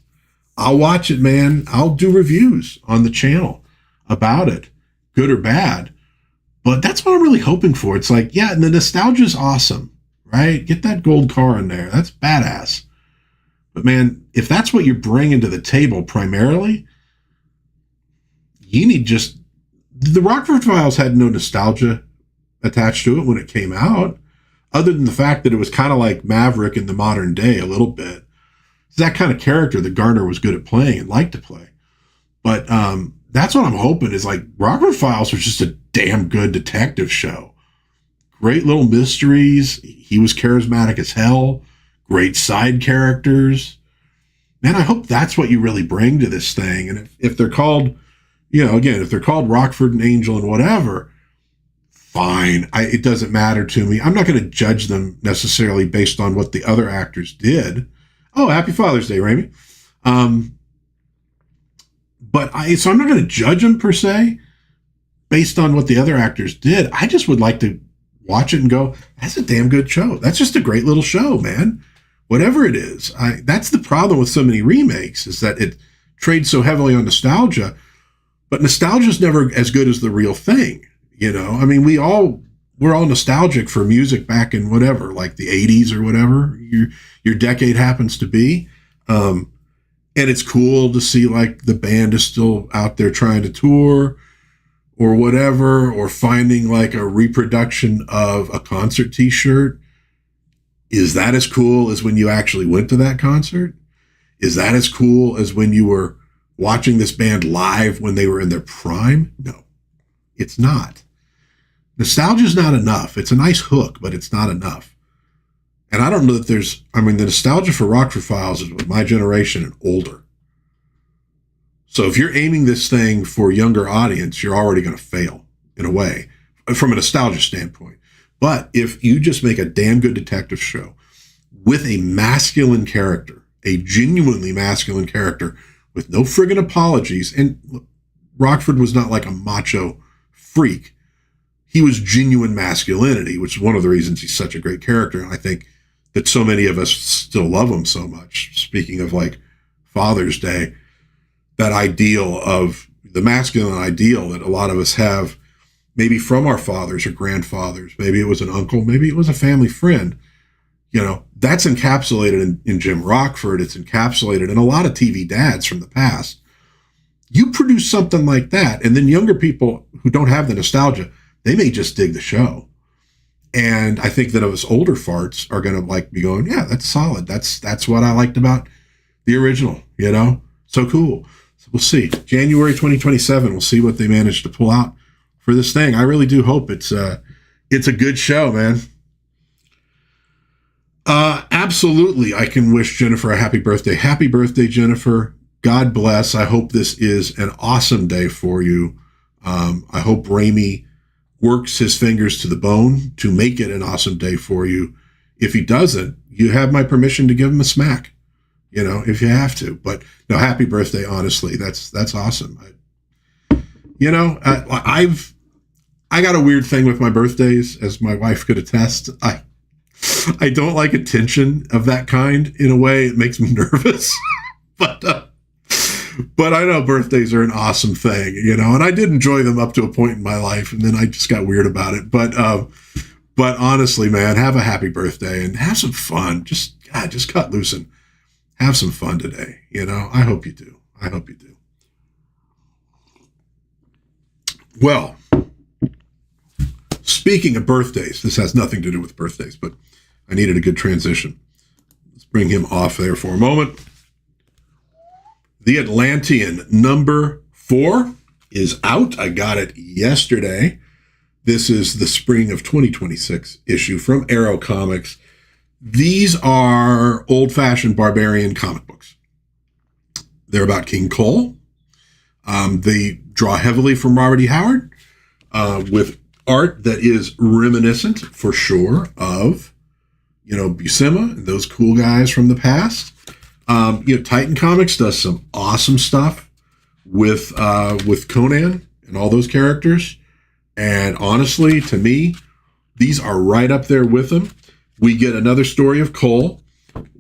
I'll watch it, man. I'll do reviews on the channel about it, good or bad. But that's what I'm really hoping for. It's like, yeah, and the nostalgia is awesome, right? Get that gold car in there. That's badass. But man, if that's what you're bringing to the table primarily, you need the Rockford Files had no nostalgia attached to it when it came out, other than the fact that it was kind of like Maverick in the modern day a little bit. It's that kind of character that Garner was good at playing and liked to play. But that's what I'm hoping is like Rockford Files was just a damn good detective show. Great little mysteries. He was charismatic as hell. Great side characters. Man, I hope that's what you really bring to this thing. And if they're called, if they're called Rockford and Angel and whatever, fine. It doesn't matter to me. I'm not going to judge them necessarily based on what the other actors did. Oh, happy Father's Day, Raimi. So I'm not going to judge them per se based on what the other actors did. I just would like to watch it and go, that's a damn good show. That's just a great little show, man. Whatever it is. That's the problem with so many remakes is that it trades so heavily on nostalgia, but nostalgia is never as good as the real thing. I mean, we're all nostalgic for music back in whatever, like the 80s or whatever your decade happens to be. And it's cool to see like the band is still out there trying to tour or whatever, or finding like a reproduction of a concert t-shirt. Is that as cool as when you actually went to that concert? Is that as cool as when you were watching this band live when they were in their prime? No, it's not. Nostalgia is not enough. It's a nice hook, but it's not enough. And I don't know that the nostalgia for Rockford Files is with my generation and older. So if you're aiming this thing for a younger audience, you're already going to fail in a way from a nostalgia standpoint. But if you just make a damn good detective show with a masculine character, a genuinely masculine character with no friggin' apologies, and look, Rockford was not like a macho freak. He was genuine masculinity, which is one of the reasons he's such a great character. And I think that so many of us still love him so much. Speaking of like Father's Day, that ideal of the masculine ideal that a lot of us have, maybe from our fathers or grandfathers, maybe it was an uncle, maybe it was a family friend, that's encapsulated in Jim Rockford. It's encapsulated in a lot of TV dads from the past. You produce something like that, and then younger people who don't have the nostalgia, they may just dig the show. And I think that us older farts are going to like be going, yeah, that's solid. That's what I liked about the original, so cool. So we'll see. January 2027, we'll see what they manage to pull out for this thing. I really do hope it's a good show, man. Absolutely. I can wish Jennifer a happy birthday. Happy birthday, Jennifer. God bless. I hope this is an awesome day for you. I hope Raimi works his fingers to the bone to make it an awesome day for you. If he doesn't, you have my permission to give him a smack, if you have to. But no, happy birthday. Honestly, that's awesome. I got a weird thing with my birthdays, as my wife could attest. I don't like attention of that kind. In a way, it makes me nervous. But I know birthdays are an awesome thing, and I did enjoy them up to a point in my life, and then I just got weird about it. But honestly, man, have a happy birthday and have some fun. Just cut loose and have some fun today. I hope you do. I hope you do. Well, speaking of birthdays, this has nothing to do with birthdays, but I needed a good transition. Let's bring him off there for a moment. The Atlantean number 4 is out. I got it yesterday. This is the spring of 2026 issue from Arrow Comics. These are old-fashioned barbarian comic books. They're about King Cole. They draw heavily from Robert E. Howard, with art that is reminiscent, for sure, of, Buscema and those cool guys from the past. Titan Comics does some awesome stuff with Conan and all those characters. And honestly, to me, these are right up there with them. We get another story of Cole,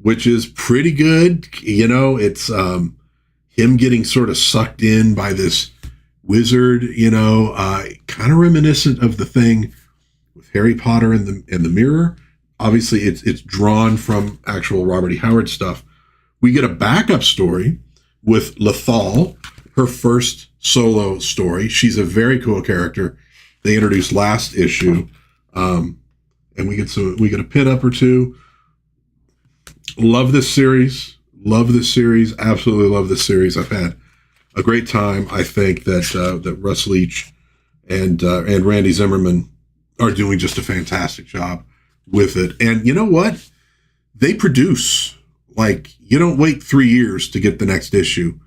which is pretty good. It's him getting sort of sucked in by this wizard, kind of reminiscent of the thing with Harry Potter and the Mirror. Obviously, it's drawn from actual Robert E. Howard stuff. We get a backup story with Lethal, her first solo story. She's a very cool character. They introduced last issue, and we get a pinup or two. Love this series. Absolutely love this series. I've had a great time. I think that Russ Leach and Randy Zimmerman are doing just a fantastic job with it. And you know what? They produce. Like, you don't wait 3 years to get the next issue.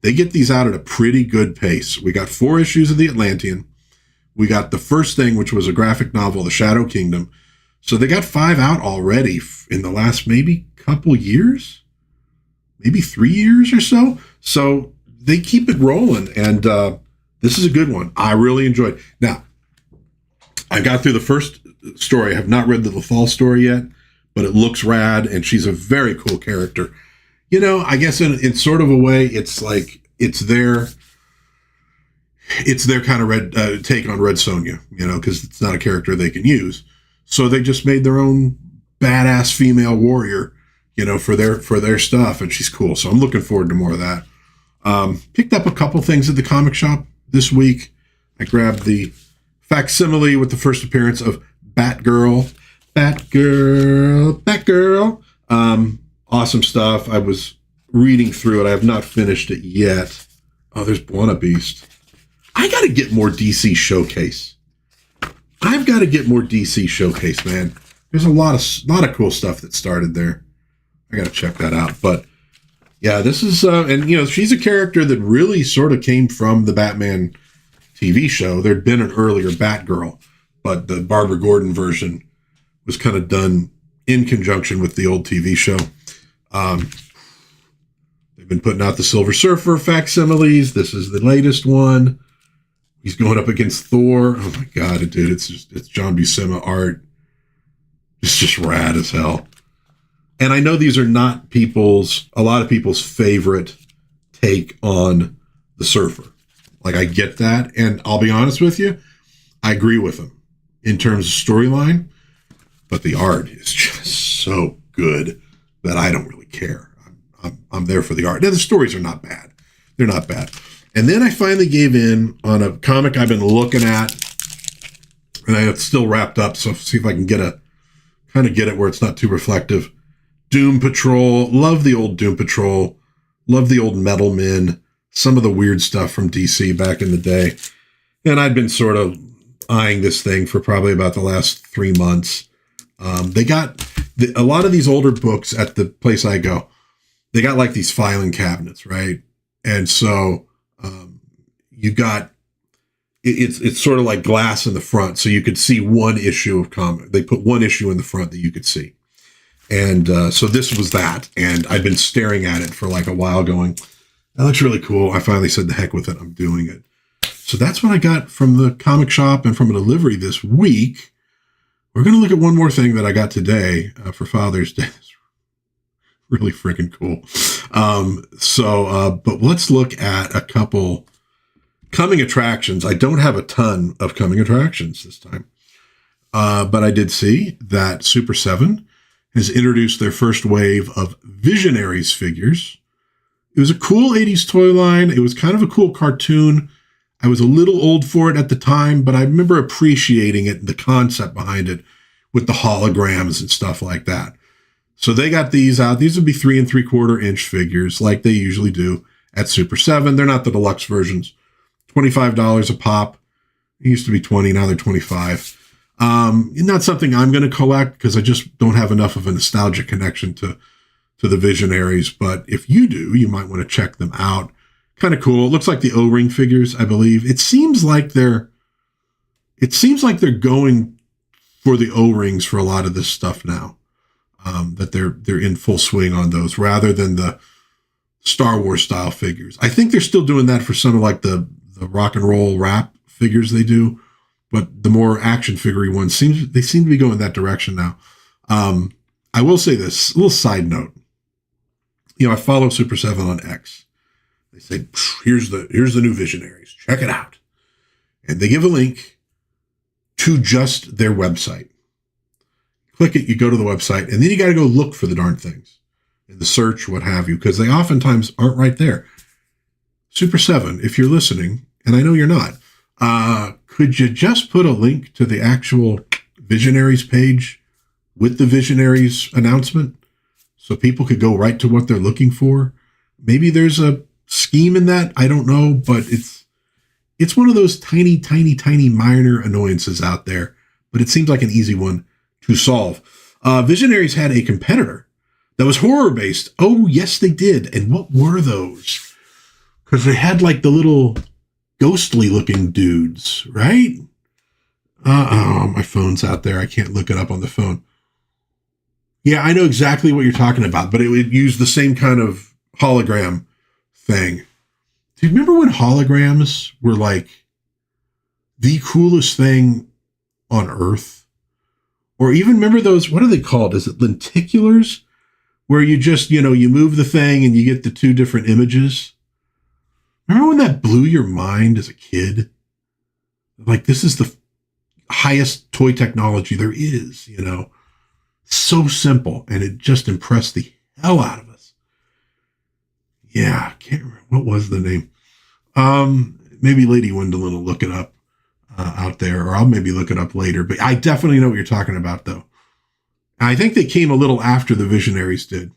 They get these out at a pretty good pace. We got 4 issues of the Atlantean. We got the first thing, which was a graphic novel, The Shadow Kingdom. So they got 5 out already in the last maybe couple years, maybe 3 years or so. So they keep it rolling, and this is a good one. I really enjoyed. Now, I got through the first story. I have not read the Lethal story yet, but it looks rad, and she's a very cool character. I guess in sort of a way, it's like it's their kind of take on Red Sonja, because it's not a character they can use. So they just made their own badass female warrior, for their stuff, and she's cool. So I'm looking forward to more of that. Picked up a couple things at the comic shop this week. I grabbed the facsimile with the first appearance of Batgirl. Awesome stuff. I was reading through it. I have not finished it yet. Oh, there's Buona Beast. I got to get more DC Showcase. I've got to get more DC Showcase, man. There's a lot of cool stuff that started there. I got to check that out. But yeah, this is, and she's a character that really sort of came from the Batman TV show. There'd been an earlier Batgirl, but the Barbara Gordon version was kind of done in conjunction with the old TV show. They've been putting out the Silver Surfer facsimiles. This is the latest one. He's going up against Thor. Oh my God, dude. It's John Buscema art. It's just rad as hell. And I know these are not a lot of people's favorite take on the Surfer. Like, I get that. And I'll be honest with you, I agree with him in terms of storyline, but the art is just so good that I don't really care. I'm there for the art. Now, the stories are not bad. They're not bad. And then I finally gave in on a comic I've been looking at, and it's still wrapped up, so see if I can get it where it's not too reflective. Doom Patrol. Love the old Doom Patrol. Love the old Metal Men. Some of the weird stuff from DC back in the day. And I'd been sort of eyeing this thing for probably about the last 3 months. They got a lot of these older books at the place I go. They got like these filing cabinets, right? And so you got it's sort of like glass in the front, so you could see one issue of comic. They put one issue in the front that you could see, and so this was that. And I've been staring at it for like a while, going, "That looks really cool." I finally said, "The heck with it, I'm doing it." So that's what I got from the comic shop and from a delivery this week. We're going to look at one more thing that I got today for Father's Day. It's really freaking cool. But let's look at a couple coming attractions. I don't have a ton of coming attractions this time. But I did see that Super 7 has introduced their first wave of Visionaries figures. It was a cool 80s toy line. It was kind of a cool cartoon. I was a little old for it at the time, but I remember appreciating it and the concept behind it with the holograms and stuff like that. So they got these out. These would be 3 3/4 inch figures like they usually do at Super 7. They're not the deluxe versions. $25 a pop. It used to be 20. Now they're 25. Not something I'm going to collect because I just don't have enough of a nostalgic connection to the Visionaries. But if you do, you might want to check them out. Kind of cool. It looks like the O-ring figures, I believe. It seems like they're going for the O-rings for a lot of this stuff now. that they're in full swing on those rather than the Star Wars style figures. I think they're still doing that for some of like the rock and roll rap figures they do, but the more action figure ones seem to be going that direction now. I will say this, a little side note. I follow Super 7 on X. They say, here's the new Visionaries. Check it out. And they give a link to just their website. Click it, you go to the website, and then you got to go look for the darn things in the search, what have you, because they oftentimes aren't right there. Super 7, if you're listening, and I know you're not, could you just put a link to the actual Visionaries page with the Visionaries announcement so people could go right to what they're looking for? Maybe there's a scheme in that. I don't know, but it's one of those tiny, tiny, tiny minor annoyances out there, but it seems like an easy one to solve. Visionaries had a competitor that was horror-based. Oh, yes, they did. And what were those? Because they had like the little ghostly-looking dudes, right? Oh, my phone's out there. I can't look it up on the phone. Yeah, I know exactly what you're talking about, but it would use the same kind of hologram thing. Do you remember when holograms were like the coolest thing on Earth? Or even remember those, what are they called? Is it lenticulars? Where you just, you move the thing and you get the two different images. Remember when that blew your mind as a kid? Like, this is the highest toy technology there is, So simple, and it just impressed the hell out of us. Yeah, I can't remember. What was the name? Maybe Lady Gwendolyn will look it up out there, or I'll maybe look it up later. But I definitely know what you're talking about, though. I think they came a little after the Visionaries did.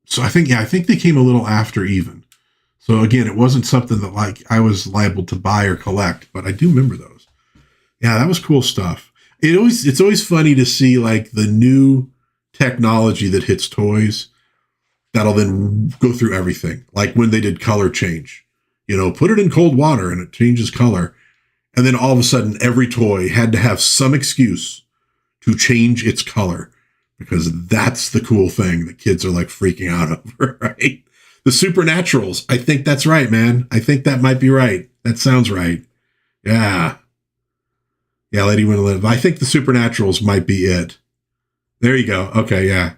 So I think they came a little after even. So again, it wasn't something that like I was liable to buy or collect, but I do remember those. Yeah, that was cool stuff. It's always funny to see like the new technology that hits toys that'll then go through everything. Like when they did color change, put it in cold water and it changes color. And then all of a sudden every toy had to have some excuse to change its color because that's the cool thing that kids are like freaking out over, right? The Supernaturals. I think that's right, man. I think that might be right. That sounds right. Yeah. Yeah, Lady Winter. I think the Supernaturals might be it. There you go. Okay, yeah.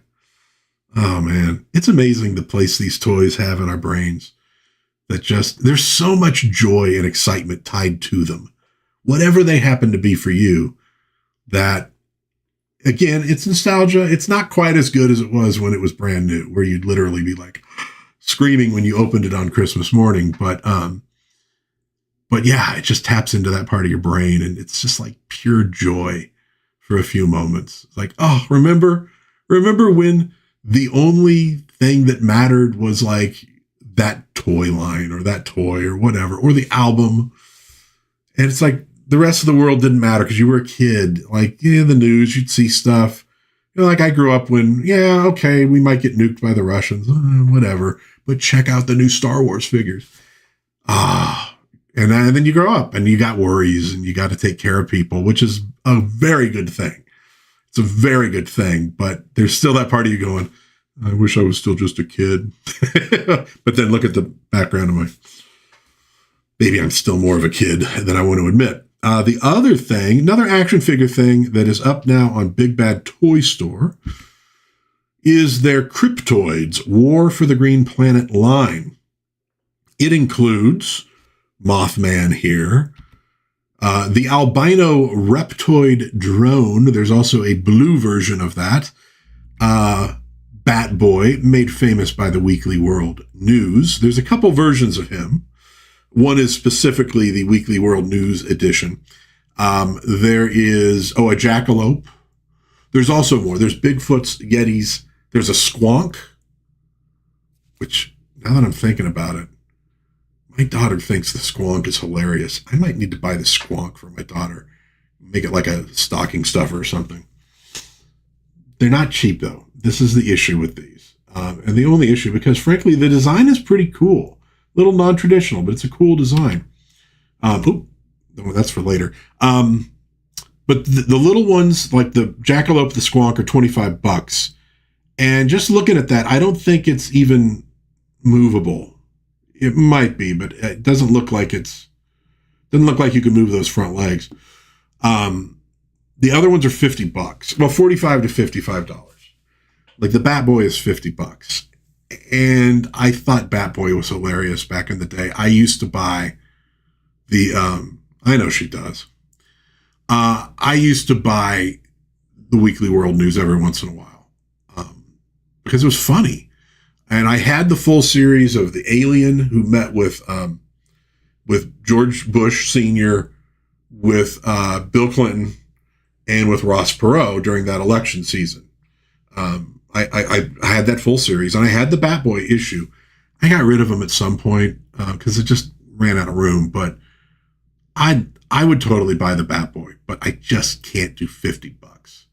Oh, man. It's amazing the place these toys have in our brains. There's so much joy and excitement tied to them. Whatever they happen to be for you, that, again, it's nostalgia. It's not quite as good as it was when it was brand new, where you'd literally be like screaming when you opened it on Christmas morning. But yeah, it just taps into that part of your brain, and it's just like pure joy for a few moments. It's like, oh, remember when the only thing that mattered was like that toy line or that toy or whatever, or the album. And it's like the rest of the world didn't matter because you were a kid. Like, the news, you'd see stuff. Like I grew up when, yeah, okay, we might get nuked by the Russians, whatever. But check out the new Star Wars figures. And then you grow up and you got worries and you got to take care of people, which is a very good thing. It's a very good thing, but there's still that part of you going, I wish I was still just a kid. But then look at the background of maybe I'm still more of a kid than I want to admit. The other thing, another action figure thing that is up now on Big Bad Toy Store is their Cryptoids War for the Green Planet line. It includes Mothman here, the albino Reptoid drone. There's also a blue version of that. Bat Boy, made famous by the Weekly World News. There's a couple versions of him. One is specifically the Weekly World News edition. There is, a jackalope. There's also more. There's Bigfoots, Yetis. There's a squonk, which, now that I'm thinking about it, my daughter thinks the squonk is hilarious. I might need to buy the squonk for my daughter. Make it like a stocking stuffer or something. They're not cheap, though. This is the issue with these. And the only issue, because frankly, the design is pretty cool. A little non-traditional, but it's a cool design. That's for later. But the little ones, like the Jackalope, the Squonk, are $25. And just looking at that, I don't think it's even movable. It might be, but it doesn't look like doesn't look like you can move those front legs. The other ones are $50. Well, $45 to $55. Like the Bat Boy is $50. And I thought Bat Boy was hilarious back in the day. I used to buy I know she does. I used to buy the Weekly World News every once in a while because it was funny. And I had the full series of the alien who met with George Bush Sr., with Bill Clinton, and with Ross Perot during that election season. I had that full series, and I had the Bat Boy issue. I got rid of them at some point because it just ran out of room, but I would totally buy the Bat Boy, but I just can't do $50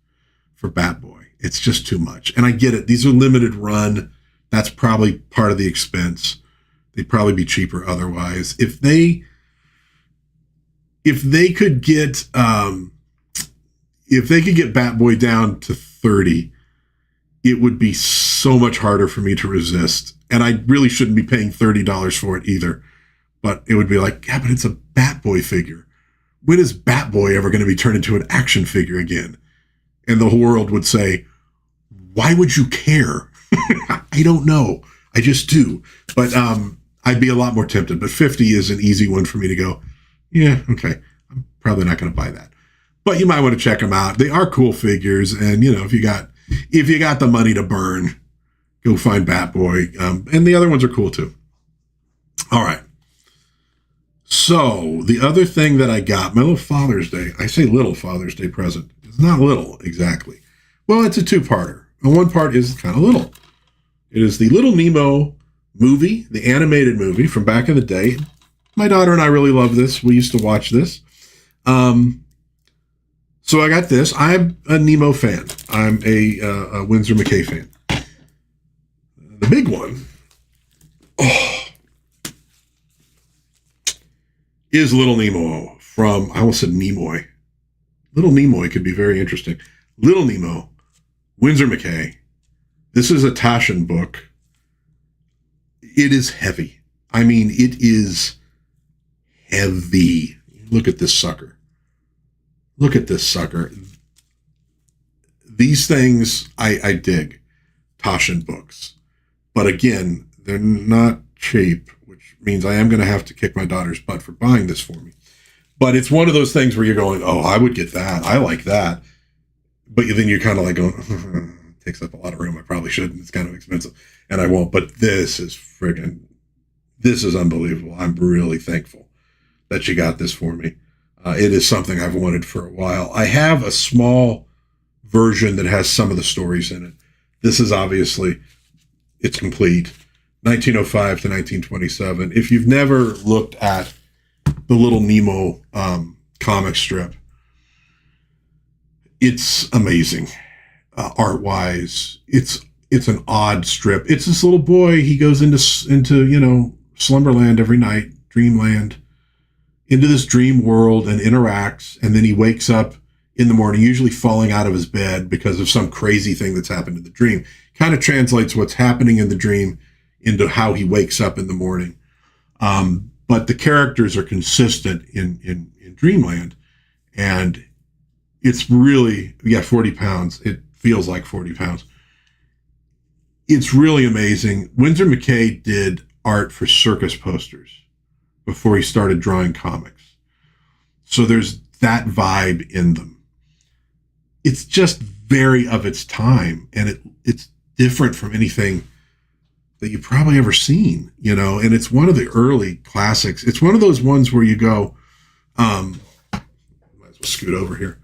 for Bat Boy. It's just too much. And I get it. These are limited run. That's probably part of the expense. They'd probably be cheaper otherwise. If they could get Bat Boy down to 30, it would be so much harder for me to resist. And I really shouldn't be paying $30 for it either. But it would be like, yeah, but it's a Bat Boy figure. When is Bat Boy ever going to be turned into an action figure again? And the whole world would say, why would you care? I don't know. I just do. But I'd be a lot more tempted. But 50 is an easy one for me to go, yeah, okay. I'm probably not going to buy that. But you might want to check them out. They are cool figures. And, you know, if you got the money to burn, go find Bat Boy. And the other ones are cool too. All right. So the other thing that I got, my little Father's Day, I say little Father's Day present. It's not little exactly. Well, it's a two-parter. And one part is kind of little. It is the Little Nemo movie, the animated movie from back in the day. My daughter and I really love this. We used to watch this. So I got this. I'm a Nemo fan. I'm a Winsor McCay fan. The big one is Little Nemo from, I almost said Nimoy. Little Nimoy could be very interesting. Little Nemo, Winsor McCay. This is a Taschen book. It is heavy. I mean, it is heavy. Look at this sucker. Look at this sucker. These things I dig. Taschen books. But again, they're not cheap, which means I am going to have to kick my daughter's butt for buying this for me. But it's one of those things where you're going, oh, I would get that. I like that. But then you're kind of like going, it takes up a lot of room. I probably shouldn't. It's kind of expensive. And I won't. But this is unbelievable. I'm really thankful that you got this for me. It is something I've wanted for a while. I have a small version that has some of the stories in it. This is obviously, it's complete. 1905 to 1927. If you've never looked at the Little Nemo comic strip, it's amazing. Art-wise, it's an odd strip. It's this little boy. He goes into Slumberland every night, Dreamland, into this dream world and interacts. And then he wakes up in the morning, usually falling out of his bed because of some crazy thing that's happened in the dream. Kind of translates what's happening in the dream into how he wakes up in the morning. But the characters are consistent in Dreamland. And it's really, 40 pounds. It feels like 40 pounds. It's really amazing. Winsor McCay did art for circus posters before he started drawing comics. So there's that vibe in them. It's just very of its time, and it's different from anything that you've probably ever seen, and it's one of the early classics. It's one of those ones where you go, might as well scoot over here.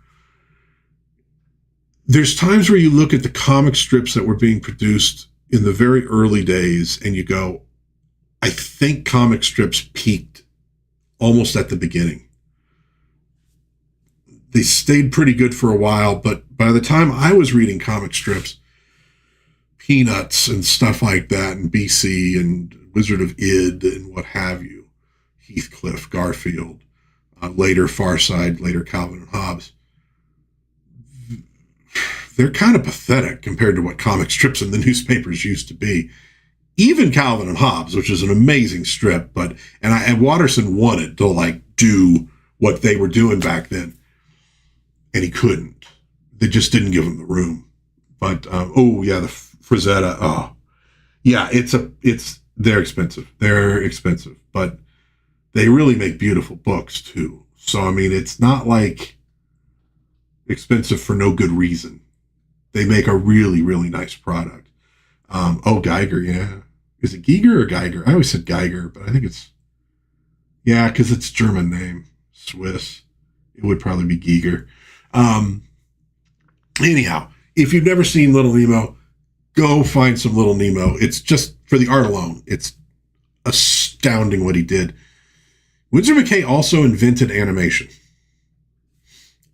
There's times where you look at the comic strips that were being produced in the very early days and you go, I think comic strips peaked almost at the beginning. They stayed pretty good for a while, but by the time I was reading comic strips, Peanuts and stuff like that, and BC and Wizard of Id and what have you, Heathcliff, Garfield, later Far Side, later Calvin and Hobbes, they're kind of pathetic compared to what comic strips in the newspapers used to be. Even Calvin and Hobbes, which is an amazing strip, and Watterson wanted to like do what they were doing back then, and he couldn't. They just didn't give him the room. But the Frazetta. Oh, yeah, they're expensive. They're expensive, but they really make beautiful books too. So I mean, it's not like expensive for no good reason. They make a really, really nice product. Geiger, yeah. Is it Giger or Geiger? I always said Geiger, but I think it's, yeah, because it's German name, Swiss. It would probably be Giger. Anyhow, if you've never seen Little Nemo, go find some Little Nemo. It's just, for the art alone, it's astounding what he did. Winsor McKay also invented animation.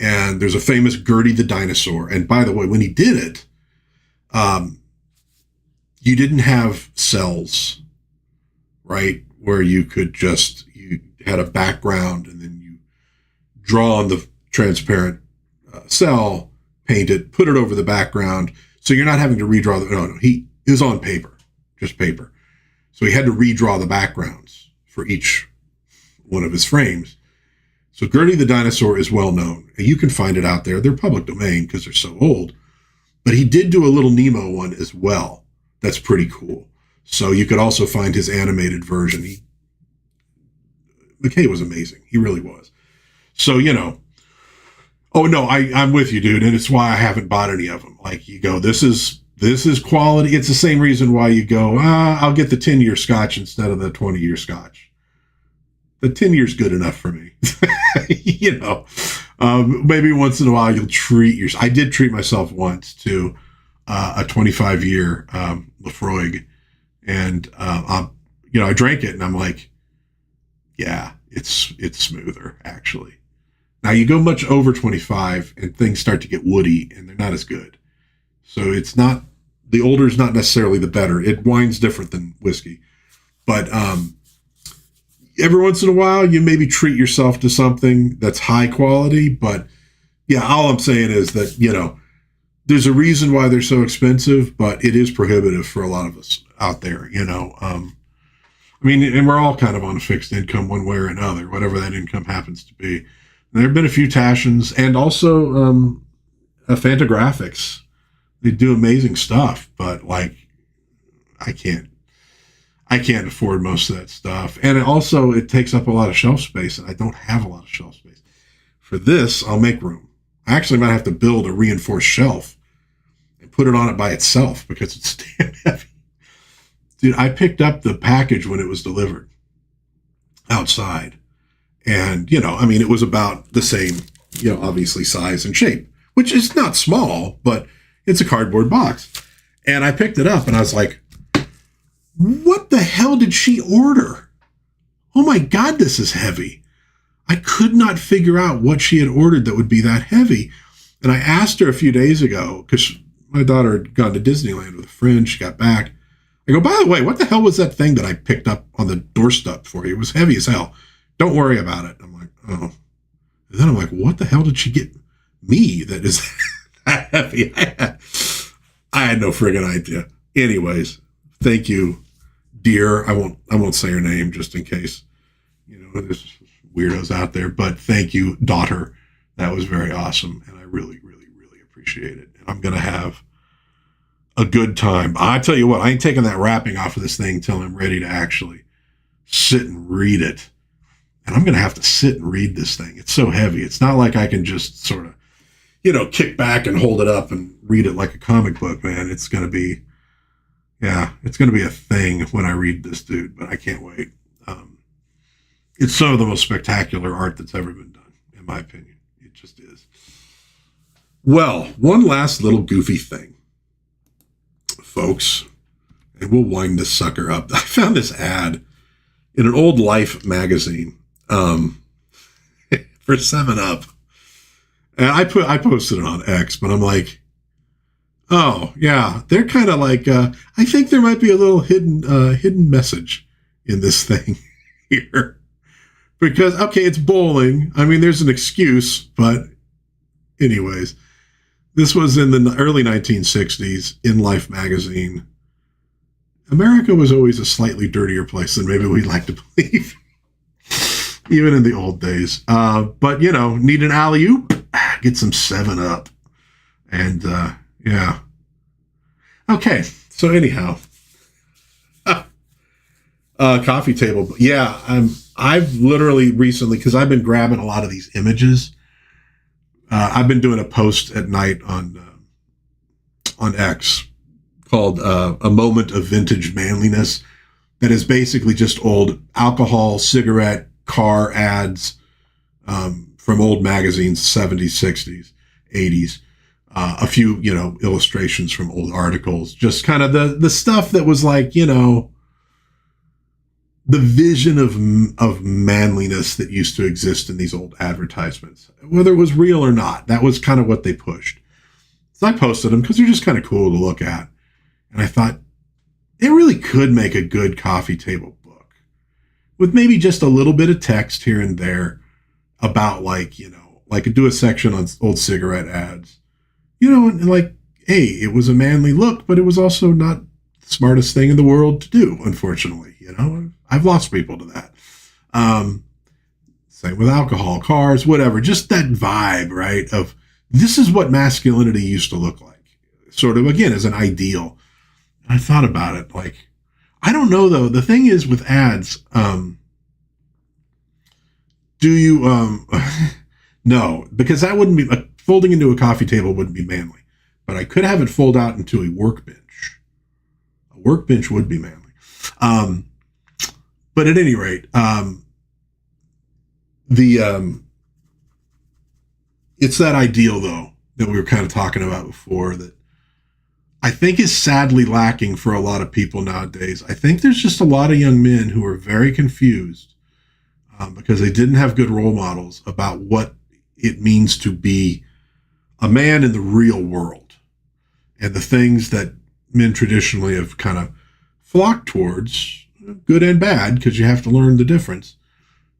And there's a famous Gertie the Dinosaur. And by the way, when he did it, you didn't have cells, right? Where you had a background and then you draw on the transparent cell, paint it, put it over the background. So you're not having to redraw it was on paper, just paper. So he had to redraw the backgrounds for each one of his frames. So Gertie the Dinosaur is well known. And you can find it out there. They're public domain because they're so old. But he did do a Little Nemo one as well. That's pretty cool. So you could also find his animated version. McKay was amazing. He really was. So, I'm with you, dude. And it's why I haven't bought any of them. Like you go, this is quality. It's the same reason why you go, I'll get the 10-year scotch instead of the 20-year scotch. The 10 years good enough for me. Maybe once in a while you'll treat yourself. I did treat myself once to a 25-year Lafroig, and I drank it, and I'm like, yeah, it's smoother actually. Now you go much over 25, and things start to get woody, and they're not as good. So it's not, the older is not necessarily the better. Wine's different than whiskey, but every once in a while you maybe treat yourself to something that's high quality. But yeah, all I'm saying is that there's a reason why they're so expensive, but it is prohibitive for a lot of us out there, and we're all kind of on a fixed income one way or another, whatever that income happens to be. And there have been a few Taschens, and also Fantagraphics. They do amazing stuff, but like, I can't afford most of that stuff. And it takes up a lot of shelf space, and I don't have a lot of shelf space. For this, I'll make room. I actually might have to build a reinforced shelf and put it on it by itself because it's damn heavy. Dude, I picked up the package when it was delivered outside. And, it was about the same, obviously size and shape, which is not small, but it's a cardboard box. And I picked it up and I was like, what the hell did she order? Oh my God, this is heavy. I could not figure out what she had ordered that would be that heavy. And I asked her a few days ago, because my daughter had gone to Disneyland with a friend. She got back. I go, by the way, what the hell was that thing that I picked up on the doorstep for you? It was heavy as hell. Don't worry about it. I'm like, oh. And then I'm like, what the hell did she get me that is that heavy? I had no friggin' idea. Anyways, thank you, dear. I won't say her name just in case, there's weirdos out there, but thank you, daughter. That was very awesome. And I really, really, really appreciate it. And I'm going to have a good time. I tell you what, I ain't taking that wrapping off of this thing until I'm ready to actually sit and read it. And I'm going to have to sit and read this thing. It's so heavy. It's not like I can just sort of, kick back and hold it up and read it like a comic book, man. It's going to be a thing when I read this, dude, but I can't wait. It's some of the most spectacular art that's ever been done, in my opinion. It just is. Well, one last little goofy thing, folks, and we'll wind this sucker up. I found this ad in an old Life magazine for 7-Up. And I posted it on X, but I'm like, oh, yeah, they're kind of like, I think there might be a little hidden message in this thing here. Because, okay, it's bowling. I mean, there's an excuse, but anyways, This was in the early 1960s in Life magazine. America was always a slightly dirtier place than maybe we'd like to believe, even in the old days. But, need an alley-oop? Get some 7-Up. And, yeah. Okay, so anyhow. Coffee table. Yeah, I've literally recently, because I've been grabbing a lot of these images. I've been doing a post at night on X called A Moment of Vintage Manliness, that is basically just old alcohol, cigarette, car ads from old magazines, 70s, 60s, 80s. A few, illustrations from old articles. Just kind of the stuff that was like, the vision of manliness that used to exist in these old advertisements, whether it was real or not. That was kind of what they pushed. So I posted them because they're just kind of cool to look at. And I thought it really could make a good coffee table book with maybe just a little bit of text here and there about like do a section on old cigarette ads, and like, hey, it was a manly look, but it was also not the smartest thing in the world to do, unfortunately. I've lost people to that. Same with alcohol, cars, whatever. Just that vibe, right? Of this is what masculinity used to look like. Sort of, again, as an ideal. I thought about it. Like, I don't know, though. The thing is with ads, do you, no, because that wouldn't be, folding into a coffee table wouldn't be manly. But I could have it fold out into a workbench. A workbench would be manly. But at any rate, it's that ideal, though, that we were kind of talking about before, that I think is sadly lacking for a lot of people nowadays. I think there's just a lot of young men who are very confused because they didn't have good role models about what it means to be a man in the real world, and the things that men traditionally have kind of flocked towards, good and bad, because you have to learn the difference,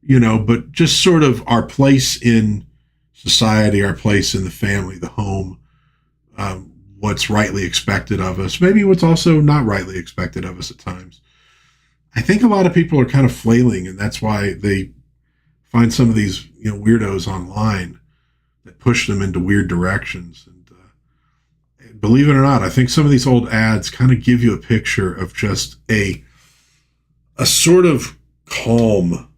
but just sort of our place in society, our place in the family, the home, what's rightly expected of us, maybe what's also not rightly expected of us at times. I think a lot of people are kind of flailing, and that's why they find some of these, weirdos online that push them into weird directions. And believe it or not, I think some of these old ads kind of give you a picture of just a sort of calm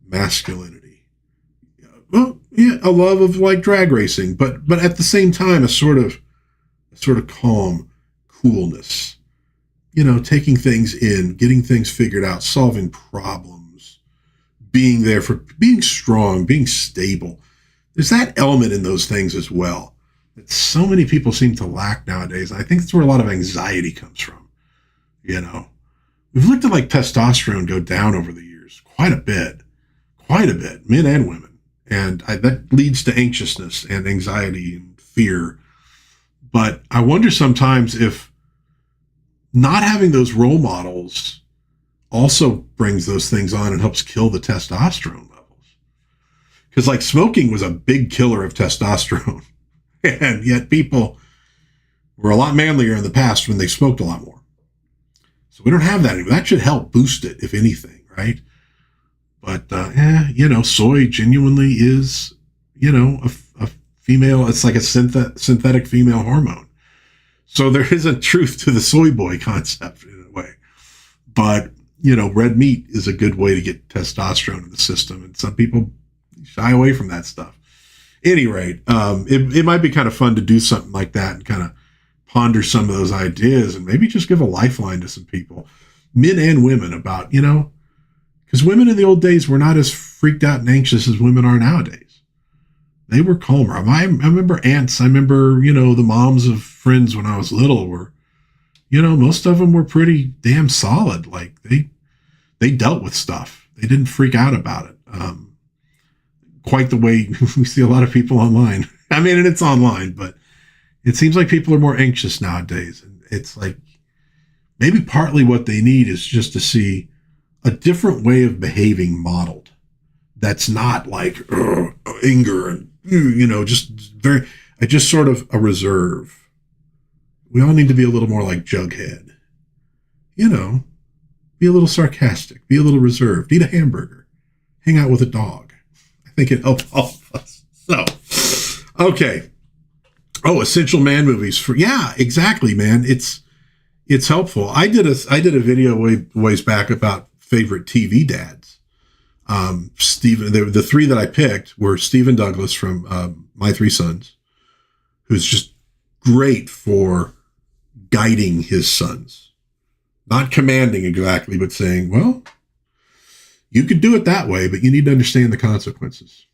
masculinity. Well, yeah, a love of like drag racing, but at the same time, a sort of calm coolness, taking things in, getting things figured out, solving problems, being there for being strong, being stable. There's that element in those things as well that so many people seem to lack nowadays. I think that's where a lot of anxiety comes from. We've looked at like testosterone go down over the years quite a bit, men and women. And that leads to anxiousness and anxiety and fear. But I wonder sometimes if not having those role models also brings those things on and helps kill the testosterone levels. Because like smoking was a big killer of testosterone. And yet people were a lot manlier in the past when they smoked a lot more. So we don't have that anymore. That should help boost it, if anything, right? But, soy genuinely is, a female, it's like a synthetic female hormone. So there is a truth to the soy boy concept in a way. But, red meat is a good way to get testosterone in the system. And some people shy away from that stuff. At any rate, it might be kind of fun to do something like that and kind of ponder some of those ideas and maybe just give a lifeline to some people, men and women, about, because women in the old days were not as freaked out and anxious as women are nowadays. They were calmer. I remember aunts. I remember, the moms of friends when I was little were, most of them were pretty damn solid. Like they dealt with stuff. They didn't freak out about it. Quite the way we see a lot of people online. I mean, and it's online, but it seems like people are more anxious nowadays. And it's like maybe partly what they need is just to see a different way of behaving modeled. That's not like anger and, just very, just sort of a reserve. We all need to be a little more like Jughead. You know, be a little sarcastic, be a little reserved, eat a hamburger, hang out with a dog. I think it helps all of us. So, okay. Oh, essential man movies yeah, exactly, man. It's helpful. I did a video ways back about favorite TV dads. The three that I picked were Stephen Douglas from My Three Sons, who's just great for guiding his sons, not commanding exactly, but saying, well, you could do it that way, but you need to understand the consequences.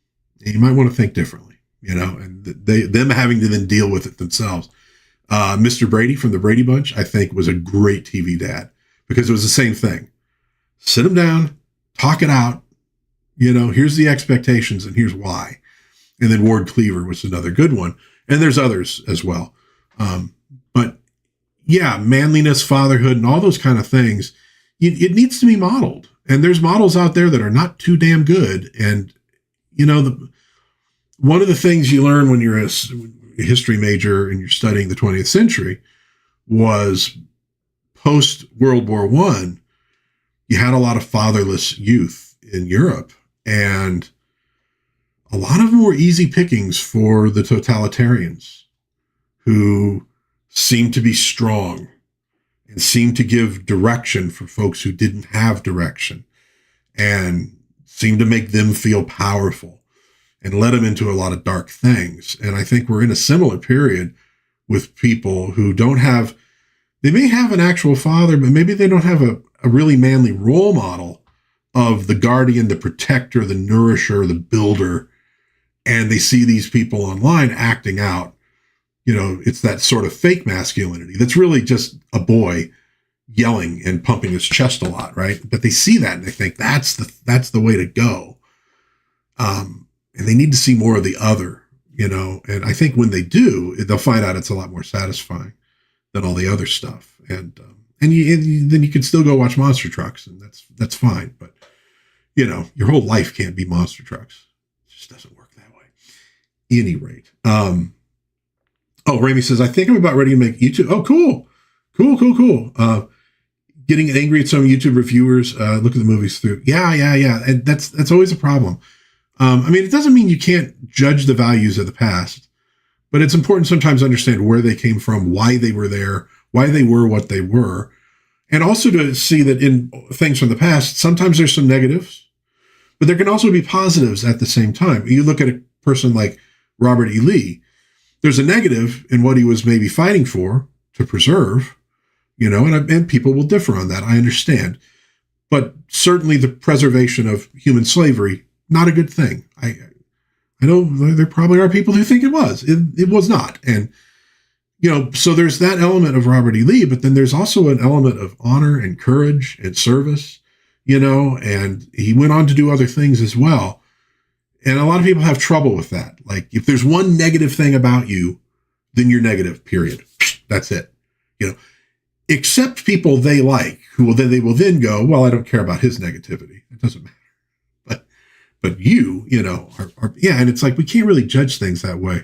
And you might want to think differently, and them having to then deal with it themselves. Mr. Brady from the Brady Bunch, I think, was a great TV dad because it was the same thing. Sit them down, talk it out. Here's the expectations and here's why. And then Ward Cleaver was another good one. And there's others as well. But yeah, manliness, fatherhood, and all those kind of things, it needs to be modeled. And there's models out there that are not too damn good. And, one of the things you learn when you're a history major and you're studying the 20th century was post World War I, you had a lot of fatherless youth in Europe, and a lot of them were easy pickings for the totalitarians who seemed to be strong and seemed to give direction for folks who didn't have direction and seemed to make them feel powerful and led them into a lot of dark things. And I think we're in a similar period with people who they may have an actual father, but maybe they don't have a really manly role model of the guardian, the protector, the nourisher, the builder. And they see these people online acting out. It's that sort of fake masculinity that's really just a boy yelling and pumping his chest a lot, right? But they see that and they think that's the way to go. And they need to see more of the other, and I think when they do, they'll find out it's a lot more satisfying than all the other stuff. And then you can still go watch monster trucks, and that's fine. But, your whole life can't be monster trucks. It just doesn't work that way. Any rate. Ramey says, I think I'm about ready to make YouTube. Oh, cool. Getting angry at some YouTube reviewers, look at the movies through. Yeah. And that's always a problem. It doesn't mean you can't judge the values of the past, but it's important sometimes to understand where they came from, why they were there, why they were what they were, and also to see that in things from the past, sometimes there's some negatives, but there can also be positives at the same time. You look at a person like Robert E. Lee, there's a negative in what he was maybe fighting for to preserve, and people will differ on that. I understand. But certainly the preservation of human slavery, not a good thing. I know there probably are people who think it was. It was not. And, so there's that element of Robert E. Lee, but then there's also an element of honor and courage and service, and he went on to do other things as well. And a lot of people have trouble with that. Like, if there's one negative thing about you, then you're negative, period. That's it. Except people they like, they will then go, well, I don't care about his negativity. It doesn't matter. But you, and it's like, we can't really judge things that way.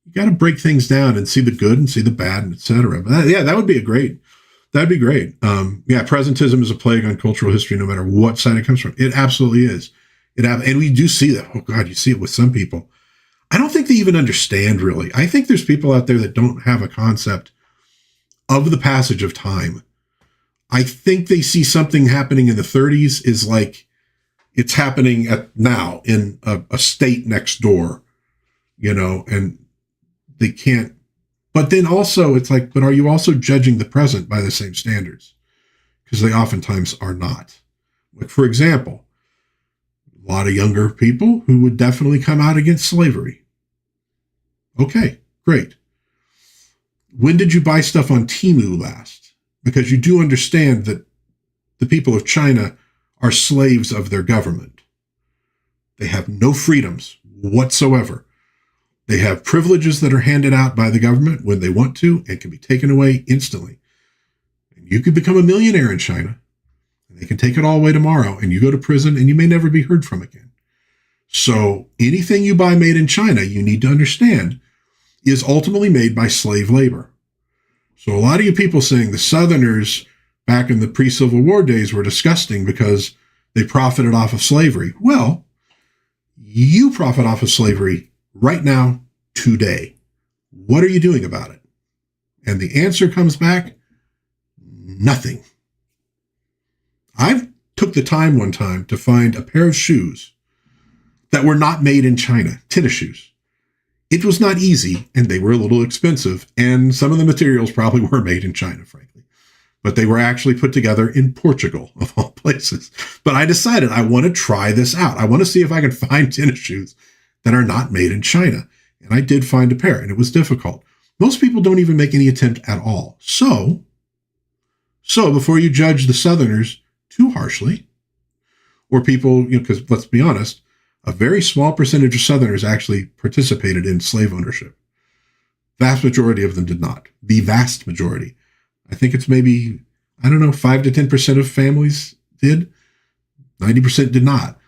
You got to break things down and see the good and see the bad, and et cetera. But that'd be great. Presentism is a plague on cultural history, no matter what side it comes from. It absolutely is. And we do see that. Oh God, you see it with some people. I don't think they even understand really. I think there's people out there that don't have a concept of the passage of time. I think they see something happening in the 30s is like, it's happening now in a state next door, and they can't. But then also it's like, but are you also judging the present by the same standards? Because they oftentimes are not. Like, for example, a lot of younger people who would definitely come out against slavery. Okay, great. When did you buy stuff on Temu last? Because you do understand that the people of China are slaves of their government. They have no freedoms whatsoever. They have privileges that are handed out by the government when they want to and can be taken away instantly. And you could become a millionaire in China, and they can take it all away tomorrow, and you go to prison and you may never be heard from again. So anything you buy made in China, you need to understand, is ultimately made by slave labor. So a lot of you people saying the Southerners back in the pre-Civil War days were disgusting because they profited off of slavery. Well, you profit off of slavery right now, today. What are you doing about it? And the answer comes back, nothing. I took the time one time to find a pair of shoes that were not made in China, tennis shoes. It was not easy, and they were a little expensive, and some of the materials probably were made in China, frankly. But they were actually put together in Portugal, of all places. But I decided I want to try this out. I want to see if I can find tennis shoes that are not made in China. And I did find a pair, and it was difficult. Most people don't even make any attempt at all. So before you judge the Southerners too harshly, or people, because let's be honest, a very small percentage of Southerners actually participated in slave ownership. Vast majority of them did not. The vast majority. I think it's maybe, 5 to 10% of families did. 90% did not.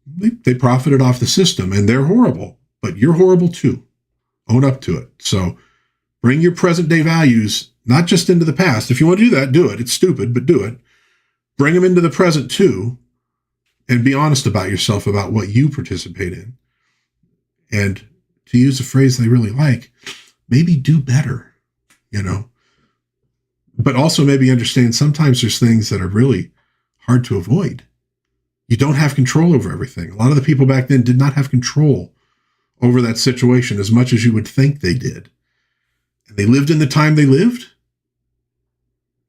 They profited off the system, and they're horrible, but you're horrible too. Own up to it. So bring your present day values, not just into the past. If you want to do that, do it. It's stupid, but do it. Bring them into the present too, and be honest about yourself about what you participate in. And to use a phrase they really like, maybe do better, But also maybe understand sometimes there's things that are really hard to avoid. You don't have control over everything. A lot of the people back then did not have control over that situation as much as you would think they did. And they lived in the time they lived,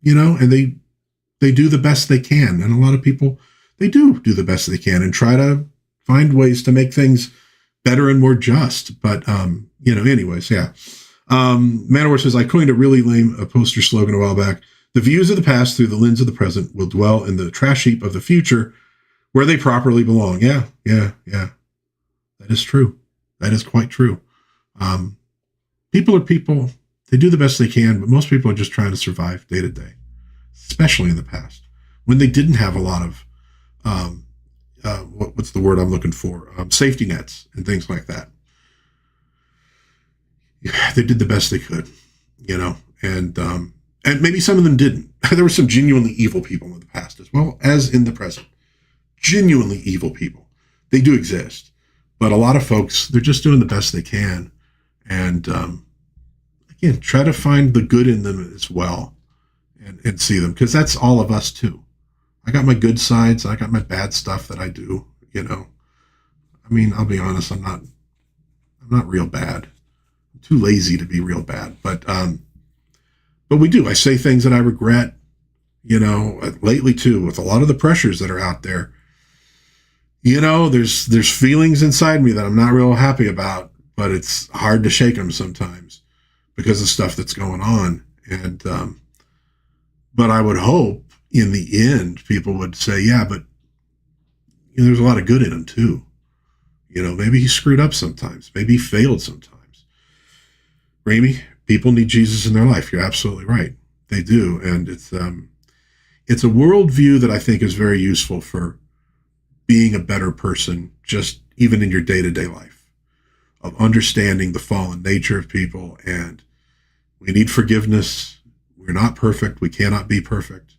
and they do the best they can. And a lot of people, they do the best they can and try to find ways to make things better and more just. But, anyways, yeah. Manowar says, I coined a really lame poster slogan a while back. The views of the past through the lens of the present will dwell in the trash heap of the future where they properly belong. Yeah. That is true. That is quite true. People are people. They do the best they can, but most people are just trying to survive day to day, especially in the past when they didn't have a lot of, what's the word I'm looking for? Safety nets and things like that. They did the best they could, and maybe some of them didn't. There were some genuinely evil people in the past as well as in the present. Genuinely evil people. They do exist. But a lot of folks, they're just doing the best they can. And again, try to find the good in them as well and see them, because that's all of us too. I got my good sides. I got my bad stuff that I do, I'll be honest, I'm not real bad. Too lazy to be real bad, but we do. I say things that I regret, lately too, with a lot of the pressures that are out there. There's feelings inside me that I'm not real happy about, but it's hard to shake them sometimes because of stuff that's going on. And but I would hope in the end people would say, yeah, but there's a lot of good in him too. Maybe he screwed up sometimes. Maybe he failed sometimes. Ramey, people need Jesus in their life. You're absolutely right. They do. And it's a worldview that I think is very useful for being a better person, just even in your day-to-day life, of understanding the fallen nature of people. And we need forgiveness. We're not perfect. We cannot be perfect.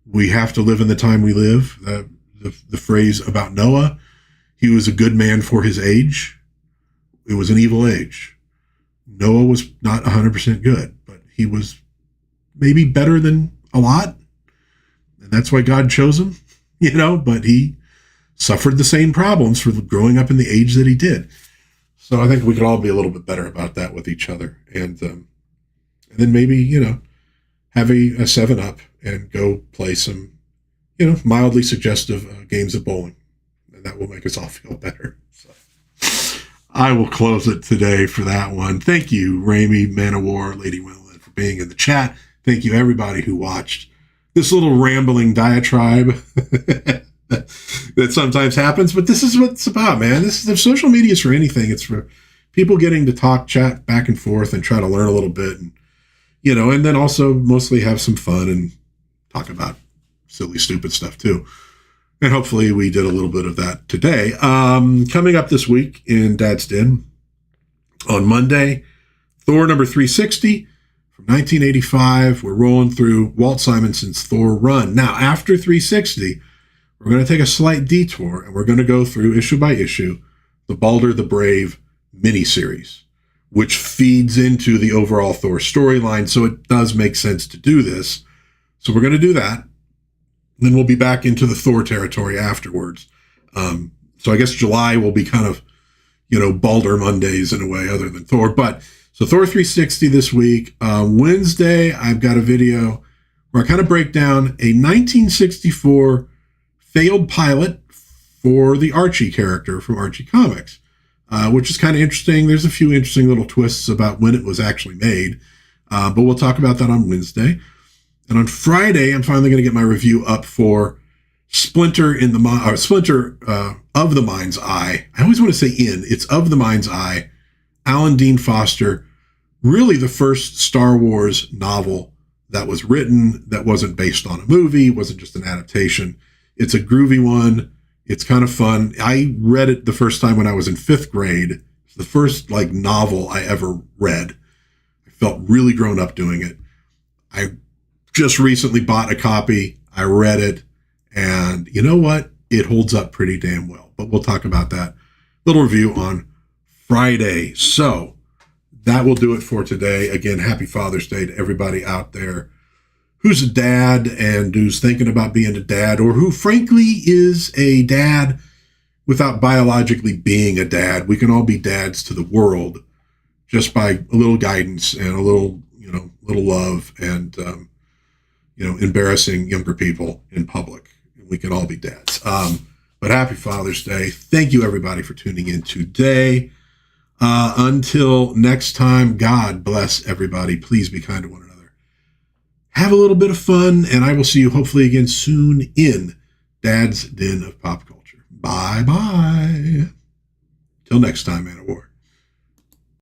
We have to live in the time we live. The phrase about Noah, he was a good man for his age. It was an evil age. Noah was not 100% good, but he was maybe better than a lot. And that's why God chose him, but he suffered the same problems for growing up in the age that he did. So I think we could all be a little bit better about that with each other. And then maybe, have a 7-Up and go play some, mildly suggestive games of bowling. And that will make us all feel better. So I will close it today for that one. Thank you, Ramey, Manowar, Lady Winland, for being in the chat. Thank you, everybody who watched this little rambling diatribe that sometimes happens. But this is what it's about, man. This is social media is for anything. It's for people getting to talk, chat back and forth, and try to learn a little bit, and and then also mostly have some fun and talk about silly, stupid stuff too. And hopefully we did a little bit of that today. Coming up this week in Dad's Den on Monday, Thor number 360 from 1985. We're rolling through Walt Simonson's Thor run. Now, after 360, we're going to take a slight detour, and we're going to go through issue by issue the Balder the Brave miniseries, which feeds into the overall Thor storyline, so it does make sense to do this. So we're going to do that. Then we'll be back into the Thor territory afterwards. So I guess July will be kind of, Balder Mondays in a way other than Thor. But so Thor 360 this week. Wednesday, I've got a video where I kind of break down a 1964 failed pilot for the Archie character from Archie Comics, which is kind of interesting. There's a few interesting little twists about when it was actually made, but we'll talk about that on Wednesday. And on Friday, I'm finally going to get my review up for Splinter of the Mind's Eye. I always want to say it's Of the Mind's Eye. Alan Dean Foster, really the first Star Wars novel that was written that wasn't based on a movie, wasn't just an adaptation. It's a groovy one. It's kind of fun. I read it the first time when I was in 5th grade. It's the first novel I ever read. I felt really grown up doing it. I just recently bought a copy. I read it, and you know what? It holds up pretty damn well. But we'll talk about that little review on Friday. So that will do it for today. Again, happy Father's Day to everybody out there who's a dad and who's thinking about being a dad, or who frankly is a dad without biologically being a dad. We can all be dads to the world just by a little guidance and a little love and, embarrassing younger people in public. We can all be dads. But happy Father's Day. Thank you everybody for tuning in today. Until next time, God bless everybody. Please be kind to one another. Have a little bit of fun, and I will see you hopefully again soon in Dad's Den of Pop Culture. Bye-bye. Till next time, Man of War.